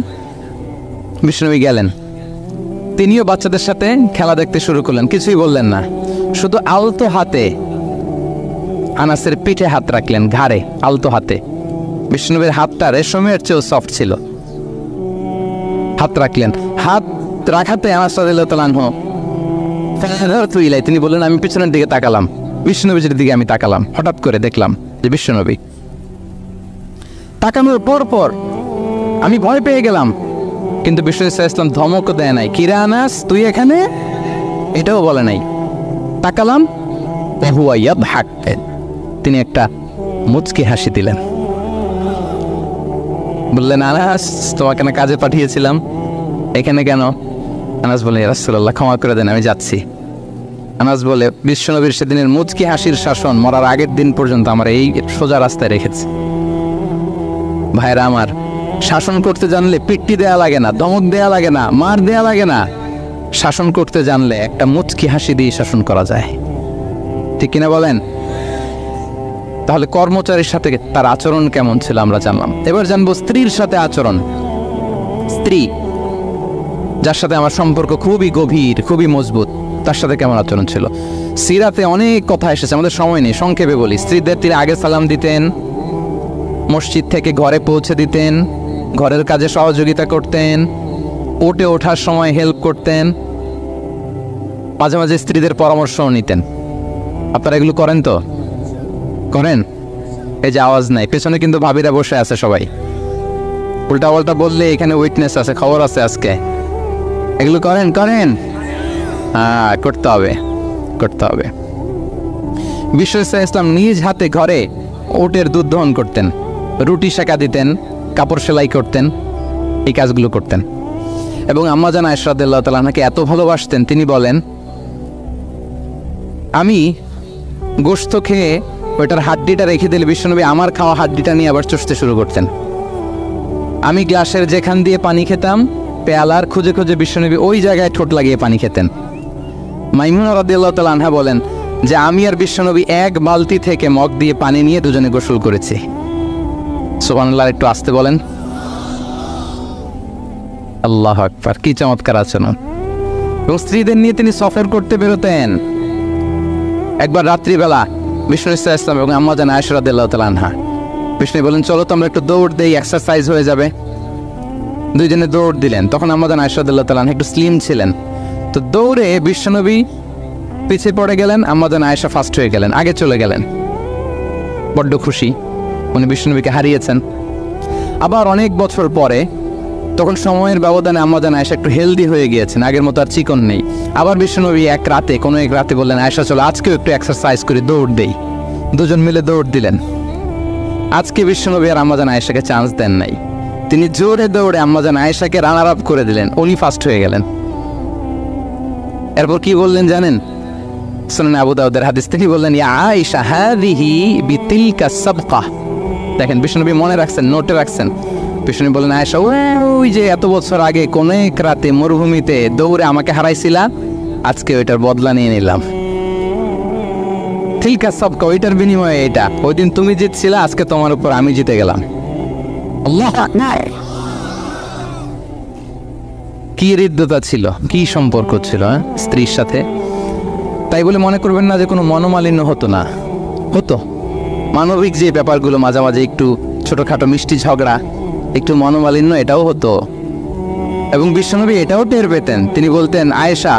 বিষ্ণুবী গেলেন, তিনিও বাচ্চাদের সাথে খেলা দেখতে শুরু করলেন, কিছুই বললেন না, শুধু আলতো হাতে আনাসের পিঠে হাত রাখলেন, ঘাড়ে আলতো হাতে। বিষ্ণুবীর হাতটা রেশমের চেয়েও সফট ছিল। হাত রাখলেন, হাত রাখাতে আনাস রাদিয়াল্লাহু তাআলা আনহু তিনি বললেন আমি পিছনের দিকে তাকালাম, বিষ্ণুনবীর দিকে আমি তাকালাম, হঠাৎ করে দেখলাম যে বিষ্ণুনবী। তাকানোর পর আমি ভয় পেয়ে গেলাম, কিন্তু বিষ্ণু ইসলাম ধমকও দেয় নাই, কিরে আনাস তুই এখানে, এটাও বলে নাই। তাকালাম, হুয়া ইয়াদহাক, তিনি একটা মুচকি হাসি দিলেন, বললেন আনাস তোমাকে না কাজে পাঠিয়েছিলাম, এখানে কেন? আনাস বলে ইয়া রাসূলুল্লাহ ক্ষমা করে দেন, আমি যাচ্ছি। আনাস বলে বিশ্বনবীর সেদিনের মুচকি হাসির শাসন মরার আগের দিন পর্যন্ত আমার এই সোজা রাস্তায় রেখেছে। ভাইরা আমার, শাসন করতে জানলে পিট্টি দেয়া লাগে না, ধমক দেয়া লাগে না, মার দেয়া লাগে না। শাসন করতে জানলে একটা মুচকি হাসি দিয়ে শাসন করা যায়, ঠিক কিনা বলেন? তাহলে কর্মচারীর সাথে তার আচরণ কেমন ছিল আমরা জানলাম। এবার জানবো স্ত্রীর সাথে আচরণ। স্ত্রী যার সাথে আমার সম্পর্ক খুবই গভীর, খুবই মজবুত, তার সাথে কেমন আচরণ ছিল। সিরাতে অনেক কথা এসেছে, আমাদের সময় নেই, সংক্ষেপে বলি। স্ত্রীদের তিনি আগে সালাম দিতেন, মসজিদ থেকে ঘরে পৌঁছে দিতেন, ঘরের কাজে সহযোগিতা করতেন, ওঠে ওঠার সময় হেল্প করতেন, মাঝে মাঝে স্ত্রীদের পরামর্শও নিতেন। আপনারা এগুলো করেন তো? করেন? এই যে আওয়াজ নাই, পেছনে কিন্তু ভাবিরা বসে আছে সবাই, উল্টা পাল্টা বললে এখানে উইটনেস আছে, খবর আছে আজকে। এগুলো করেন? করেন? হ্যাঁ, করতে হবে, করতে হবে। বিশ্ব ইসলাম নিজ হাতে ঘরে ওটের দুধ দহন করতেন, রুটি সেকা দিতেন, কাপড় সেলাই করতেন, এই কাজগুলো করতেন। এবং আম্মা জান আয়েশা রাদিয়াল্লাহু তাআলা আনহাকে এত ভালোবাসতেন, তিনি বলেন আমি গোশত খেয়ে ওইটার হাড্ডিটা রেখে দিলে বিশ্বনবী আমার খাওয়া হাড্ডিটা নিয়ে আবার চষতে শুরু করতেন। আমি গ্লাসের যেখান দিয়ে পানি খেতাম, পেয়ালার খুঁজে খুঁজে বিশ্বনবী ওই জায়গায় ঠোঁট লাগিয়ে পানি খেতেন। মাইমুনা রাদিয়াল্লাহু তাআলা আনহা বলেন যে আমি আর বিশ্বনবী এক বালতি থেকে মগ দিয়ে পানি নিয়ে দুজনে গোসল করেছি। সুবহানাল্লাহ, একটু আসতে বলেন। আল্লাহু আকবার, কি চমৎকার আচরণ। এবং স্ত্রীদের নিয়ে তিনি সফর করতে বেরোতেন। একবার রাত্রিবেলা বিষ্ণু ইসলাম এবং আম্মা জান আয়েশা রাদিয়াল্লাহু তাআলা আনহা, বিষ্ণু বলেন চলো তো আমরা একটু দৌড় দেই, এক্সারসাইজ হয়ে যাবে। দুইজনে দৌড় দিলেন। তখন আম্মা জান আয়েশা রাদিয়াল্লাহু তাআলা আনহা একটু স্লিম ছিলেন, তো দৌড়ে বিশ্বনবী পিছিয়ে পড়ে গেলেন, আম্মা জান আয়েশা ফার্স্ট হয়ে গেলেন, আগে চলে গেলেন। বড্ড খুশি, উনি বিশ্বনবীকে হারিয়েছেন। আবার অনেক বছর পরে, তখন সময়ের ব্যবধানে আম্মা জান আয়েশা একটু হেলদি হয়ে গিয়েছেন, আগের মতো আর চিকন নেই। আবার বিশ্বনবী কোনো এক রাতে বললেন আয়েশা চলো আজকেও একটু এক্সারসাইজ করে দৌড় দেই। দুজন মিলে দৌড় দিলেন। আজকে বিশ্বনবী আর আম্মা জান আয়েশাকে চান্স দেন নাই, তিনি জোরে দৌড়ে আম্মা জান আয়েশাকে রানার আপ করে দিলেন, উনি ফার্স্ট হয়ে গেলেন। এরপর কি বললেন জানেন? সুনান আবু দাউদের হাদিস, তিনি বললেন ইয়া আয়েশা হাযিহি বিতিলকা সাবকা। দেখেন বিশ্বনবী মনে রাখছেন, নোটে রাখছেন। বিষ্ণু বলেন আয়েশা ওই যে এত বছর আগে কোন এক রাতে মরুভূমিতে দৌড়ে আমাকে হারাইছিলা, আজকে ওইটার বদলা নিয়ে নিলাম। ঠিক আছে সবকা, ওইটার বিনিময়ে এটা। ওই দিন তুমি জিতছিলা, আজকে তোমার উপর আমি জিতে গেলাম। আল্লাহ আকবার, কি হৃদ্যতা ছিল, কি সম্পর্ক ছিল স্ত্রীর সাথে। তাই বলে মনে করবেন না যে কোনো মনোমালিন্য হতো না, হতো। মানবিক যে ব্যাপারগুলো মাঝে মাঝে একটু ছোটখাটো মিষ্টি ঝগড়া, একটু মনোমালিন্য, এটাও হতো। এবং বিশ্বনবী এটাও টের পেতেন। তিনি বলতেন আয়েশা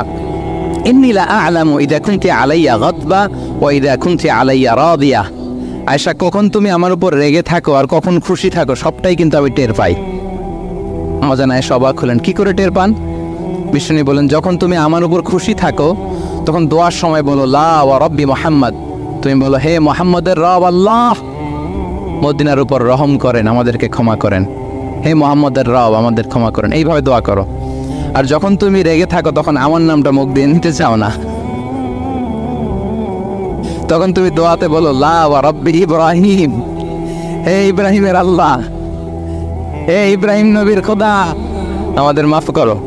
ইন্নী লা আ'লামু ইযা কুনতি আলাইয়া গাদবা ওয়া ইযা কুনতি আলাইয়া রাদিয়া। আয়েশা কখন তুমি আমার উপর রেগে থাকো আর কখন খুশি থাকো সবটাই কিন্তু আমি টের পাই। আম্মা জান আয়েশা অবাক হলেন, কি করে টের পান? বিশ্বনবী বলেন যখন তুমি আমার উপর খুশি থাকো তখন দোয়ার সময় বলো লা ওয়া রাব্বি মুহাম্মদ, তুমি বলো হে মুহাম্মদের রব আল্লাহ, মদিনার উপর রহম করেন, আমাদেরকে ক্ষমা করেন। হে মুহাম্মদের রব, আমাদের ক্ষমা করেন, এইভাবে দোয়া করো। আর যখন তুমি রেগে থাকো তখন আমার নামটা মুখ দিয়ে নিতে চাও না, তখন তুমি দোয়াতে বলো লা ওয়া রাব্বি ইব্রাহিম, হে ইব্রাহিমের আল্লাহ, হে ইব্রাহিম নবীর খোদা, আমাদের মাফ করো।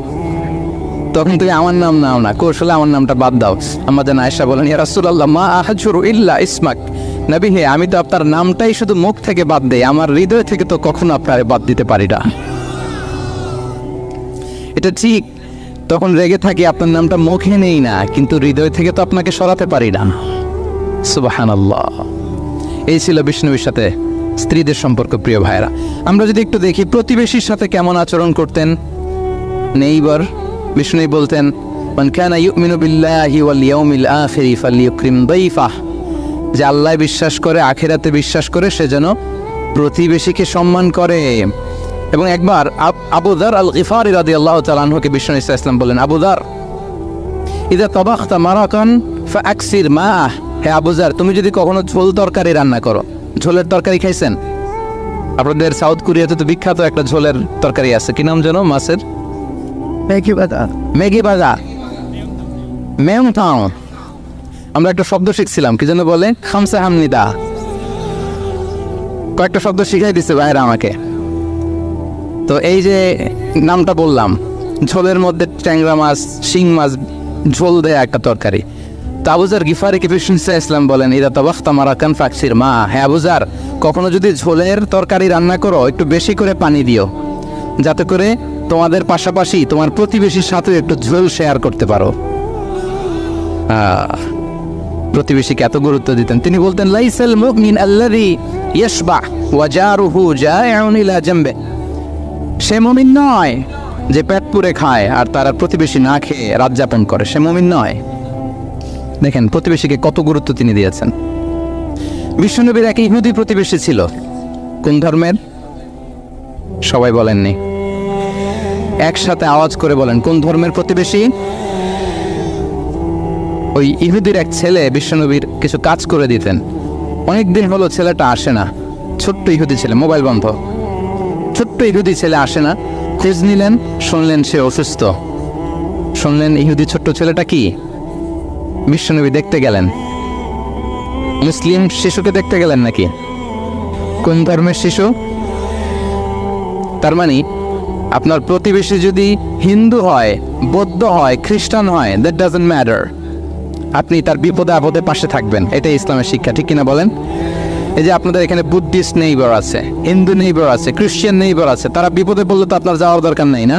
তখন তুমি আমার নাম নাও না, কৌশলে আমার নামটা বাদ দাও। আম্মা জান আয়েশা বলেন ইয়া রাসূলুল্লাহ মা আহজুরু ইল্লা ইসমাক, নবী হে আমি তো আপনার নামটাই শুধু মুখ থেকে বাদ দেই, আমার হৃদয় থেকে তো কখনো আপনার বাদ দিতে পারি না। এটা ঠিক, তখন রেগে থাকি, আপনার নামটা মুখে নেই না, কিন্তু হৃদয় থেকে তো আপনাকে সরাতে পারি না। সুবহানাল্লাহ, এই ছিল বিষ্ণুবীর সাথে স্ত্রীদের সম্পর্ক। প্রিয় ভাইরা, আমরা যদি একটু দেখি প্রতিবেশীর সাথে কেমন আচরণ করতেন। নেইবার বিষ্ণু বলতেন মান কানা ইউমিনু বিল্লাহি ওয়াল ইয়াউমিল আখিরি ফালইউকরিম দাইফাহ, যে আল্লাহ বিশ্বাস করে, আখিরাতে বিশ্বাস করে, সে যেন প্রতিবেশীকে সম্মান করে। এবং একবার আবু যার আল গিফারি রাদিয়াল্লাহু তাআলা আনহুকে বিষ্ণু ইসলাম বলেন আবু যার ইযা তাবাখতা মারাকান ফাআকসির মাহ, হে আবু যার তুমি যদি কখনো ঝোল তরকারি রান্না করো, ঝোলের তরকারি খাইছেন? আপনাদের সাউথ কোরিয়াতে তো বিখ্যাত একটা ঝোলের তরকারি আছে, কি নাম জানো? মাছের ম্যাগি ভাজা, মেয়ংথাও। আমরা একটা শব্দ শিখছিলাম, কি যেন বলে, খামসা হামনিদা। কয়েকটা শব্দ শিখাই দিচ্ছে ভাইরা আমাকে। তো এই যে নামটা বললাম, ঝোলের মধ্যে ট্যাংরা মাছ, শিং মাছ ঝোল দেয়া একটা তরকারি। তো আবু যার গিফারিকে বিষ্ণু ইসলাম বলেন ইদা তাবাখতা মারাকান ফাকসির মা, হে আবু যার কখনো যদি ঝোলের তরকারি রান্না করো একটু বেশি করে পানি দিও, যাতে করে তোমাদের পাশাপাশি তোমার প্রতিবেশীর সাথে একটু ঝোল শেয়ার করতে পারো। প্রতিবেশীকে এত গুরুত্ব দিতেন। তিনি বলতেন লাইসাল মুমিন আল্লাযী ইয়াশবা ওয়া জারুহু জাইউন ইলা জামবে, সে মুমিন নয় যে পেট পুরে খায় আর তার প্রতিবেশী না খেয়ে রাত যাপন করে, সে মুমিন নয়। দেখেন প্রতিবেশীকে কত গুরুত্ব তিনি দিয়েছেন। বিশ্বনবীর এক ইহুদি প্রতিবেশী ছিল। কোন ধর্মের? সবাই বলেননি, একসাথে আওয়াজ করে বলেন, কোন ধর্মের প্রতিবেশী? ওই ইহুদির এক ছেলে বিশ্বনবীর কিছু কাজ করে দিতেন। অনেকদিন হলো ছেলেটা আসে না, ছোট্ট ইহুদি ছেলে, মোবাইল বন্ধ, ছোট্ট ইহুদি ছেলে আসে না, খোঁজ নিলেন, শুনলেন সে অসুস্থ, শুনলেন ইহুদি ছোট্ট ছেলেটা কি, বিশ্বনবী দেখতে গেলেন। মুসলিম শিশুকে দেখতে গেলেন নাকি? কোন ধর্মের শিশু? তার মানে আপনার প্রতিবেশী যদি হিন্দু হয়, বৌদ্ধ হয়, খ্রিস্টান হয়, দ্যাট ডাজন্ট ম্যাটার, আপনি তার বিপদে আপদে পাশে থাকবেন। এটাই ইসলামের শিক্ষা, ঠিক কিনা বলেন? এই যে আপনাদের এখানে বুদ্ধিস্ট নেইবার আছে, হিন্দু নেইবার আছে, খ্রিস্টান নেইবার আছে, তারা বিপদে পড়লে তো আপনার যাওয়ার দরকার নেই না?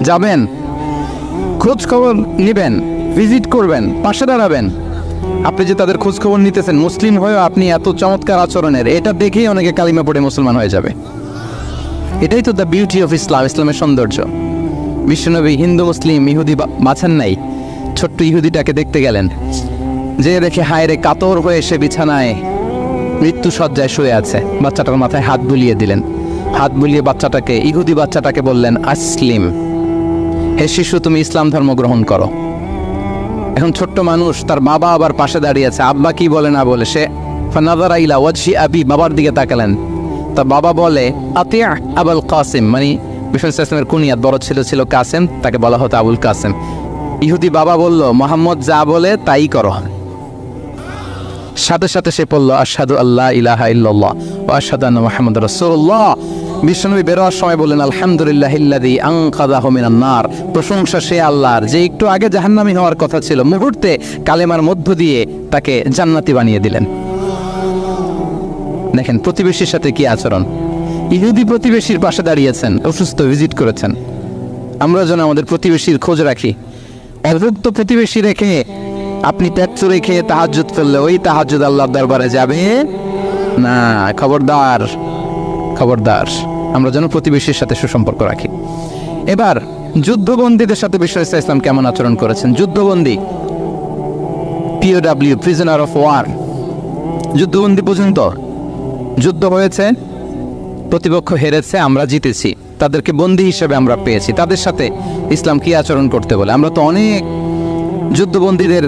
যাবেন, খোঁজ খবর নেবেন, ভিজিট করবেন, পাশে দাঁড়াবেন। আপনি যে তাদের খোঁজ খবর নিতেছেন, মুসলিম হয়েও আপনি এত চমৎকার আচরণের, এটা দেখেই অনেকে কালিমা পড়ে মুসলমান হয়ে যাবে। এটাই তো দ্য বিউটি অফ ইসলাম, ইসলামের সৌন্দর্য। বিশ্বনবী হিন্দু মুসলিম ইহুদি বাছান নাই, ছোট্ট ইহুদিটাকে দেখতে গেলেন, যে দেখে হায় রে, কাতর হয়ে সে বিছানায় মৃত্যু সজ্জায় শুয়ে আছে, বাচ্চাটার মাথায় হাত বুলিয়ে দিলেন। হাত বুলিয়ে বাচ্চাটাকে, ইহুদি বাচ্চাটাকে বললেন, আসলিম, হে শিশু তুমি ইসলাম ধর্ম গ্রহণ করো। এখন ছোট্ট মানুষ, তার বাবা আবার পাশে দাঁড়িয়ে আছে, আব্বা কি বলে না বলে, সে ফানাযারা ইলা ওয়াজহি আবি, বাবার দিকে তাকালেন। তা বাবা বলে আতিয়া আবুল কাসিম, মানে বিষ্ণু ইসলামের কুনিয়াত, বড় ছেলে ছিল কাসেম, তাকে বলা হতো আবুল কাসেম। ইহুদি বাবা বলল, মোহাম্মদ যা বলে তাই করো। সাথে সাথে সে পড়ল, আশহাদু আল্লাহ ইলাহা ইল্লাল্লাহ ওয়া আশহাদু আন্না মুহাম্মাদুর রাসূলুল্লাহ। বিশ্বনবী বের হওয়ার সময় বললেন, আলহামদুলিল্লাহিল্লাযী আনকাযাহু মিনান নার, প্রশংসা সে আল্লাহর যে একটু আগে জাহান্নামী হওয়ার কথা ছিল, মুহূর্তে কালেমার মধ্য দিয়ে তাকে জান্নাতি বানিয়ে দিলেন। দেখেন প্রতিবেশীর সাথে কি আচরণ। ইহুদি প্রতিবেশীর পাশে দাঁড়িয়েছেন, অসুস্থ, ভিজিট করেছেন। আমরা যেন আমাদের প্রতিবেশীর খোঁজ রাখি। অভুক্ত প্রতিবেশী রেখে আপনি পেট চুরে খেয়ে তাহাজ্জুদ ফেললে ওই তাহাজ্জুদ আল্লাহর দরবারে যাবে না। খবরদার, খবরদার, আমরা যেন প্রতিবেশীর সাথে সুসম্পর্ক রাখি। এবার যুদ্ধবন্দীদের সাথে বিশ্ব ইসলাম কেমন আচরণ করেছেন। যুদ্ধবন্দী, POW, প্রিজনার অফ ওয়ার, যুদ্ধবন্দী পর্যন্ত যুদ্ধ হয়েছে, প্রতিপক্ষ হেরেছে, আমরা জিতেছি, তাদেরকে বন্দী হিসেবে আমরা পেয়েছি, তাদের সাথে ইসলাম কি আচরণ করতে বলে। আমরা তো অনেক যুদ্ধবন্দীদের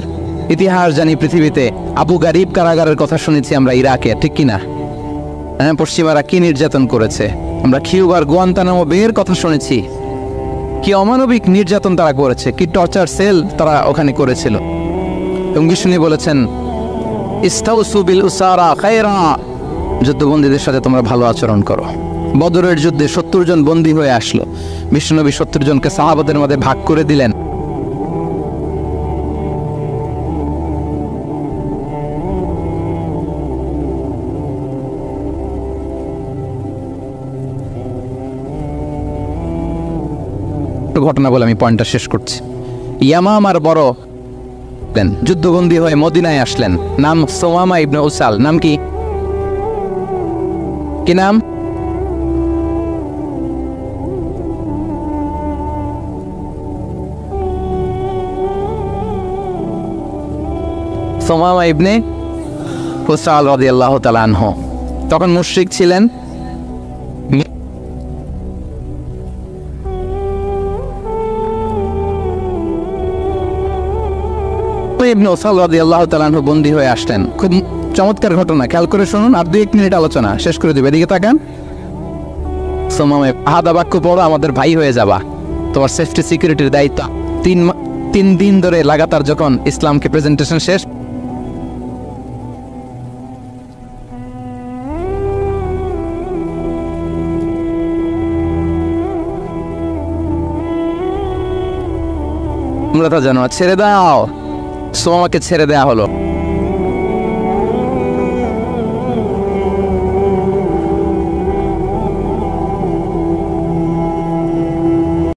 ইতিহাস জানি পৃথিবীতে। আবু গারিব কারাগারের কথা শুনেছি আমরা ইরাকে, ঠিক কিনা? হ্যাঁ, পশ্চিমারা কি নির্যাতন করেছে। আমরা কিউবার গুয়ান্তানামো বের কথা শুনেছি, কি অমানবিক নির্যাতন তারা করেছে, কি টর্চার সেল তারা ওখানে করেছিল। এবং বিষ্ণু বলেছেন, ইস্তাউসু বিল উসারা খায়রা, যুদ্ধবন্দীদের সাথে তোমরা ভালো আচরণ করো। বদরের যুদ্ধে 70 জন বন্দী হয়ে আসলো, বিশ্বনবী 70 জনকে সাহাবাদের মধ্যে ভাগ করে দিলেন। ঘটনা বলে আমি পয়েন্টটা শেষ করছি। ইয়ামামার বড় যুদ্ধবন্দী হয়ে মদিনায় আসলেন, নাম সুমামা ইবনে উসাল। নাম কি? কি নাম? সুমামা ইবনে উসাল রাদিয়াল্লাহু তাআলা আনহু। তখন মুশরিক ছিলেন। ইবনে উসাল রাদিয়াল্লাহু তাআলা আনহু বন্দী হয়ে আসলেন। খুব চমৎকার ঘটনা, খেয়াল করে শুনুন, আর 2-1 মিনিট আলোচনা শেষ করে দেবে। এদিকে তাকান। সুমামা, আহাদা বাক্য পড়ো, আমাদের ভাই হয়ে যাবা, তোমার সেফটি সিকিউরিটির দায়িত্ব। 3 দিন ধরে লাগাতার যখন ইসলামকে প্রেজেন্টেশন শেষ, তোমরা তা জানো, ছেড়ে দাও। সুমামাকে ছেড়ে দেয়া হলো।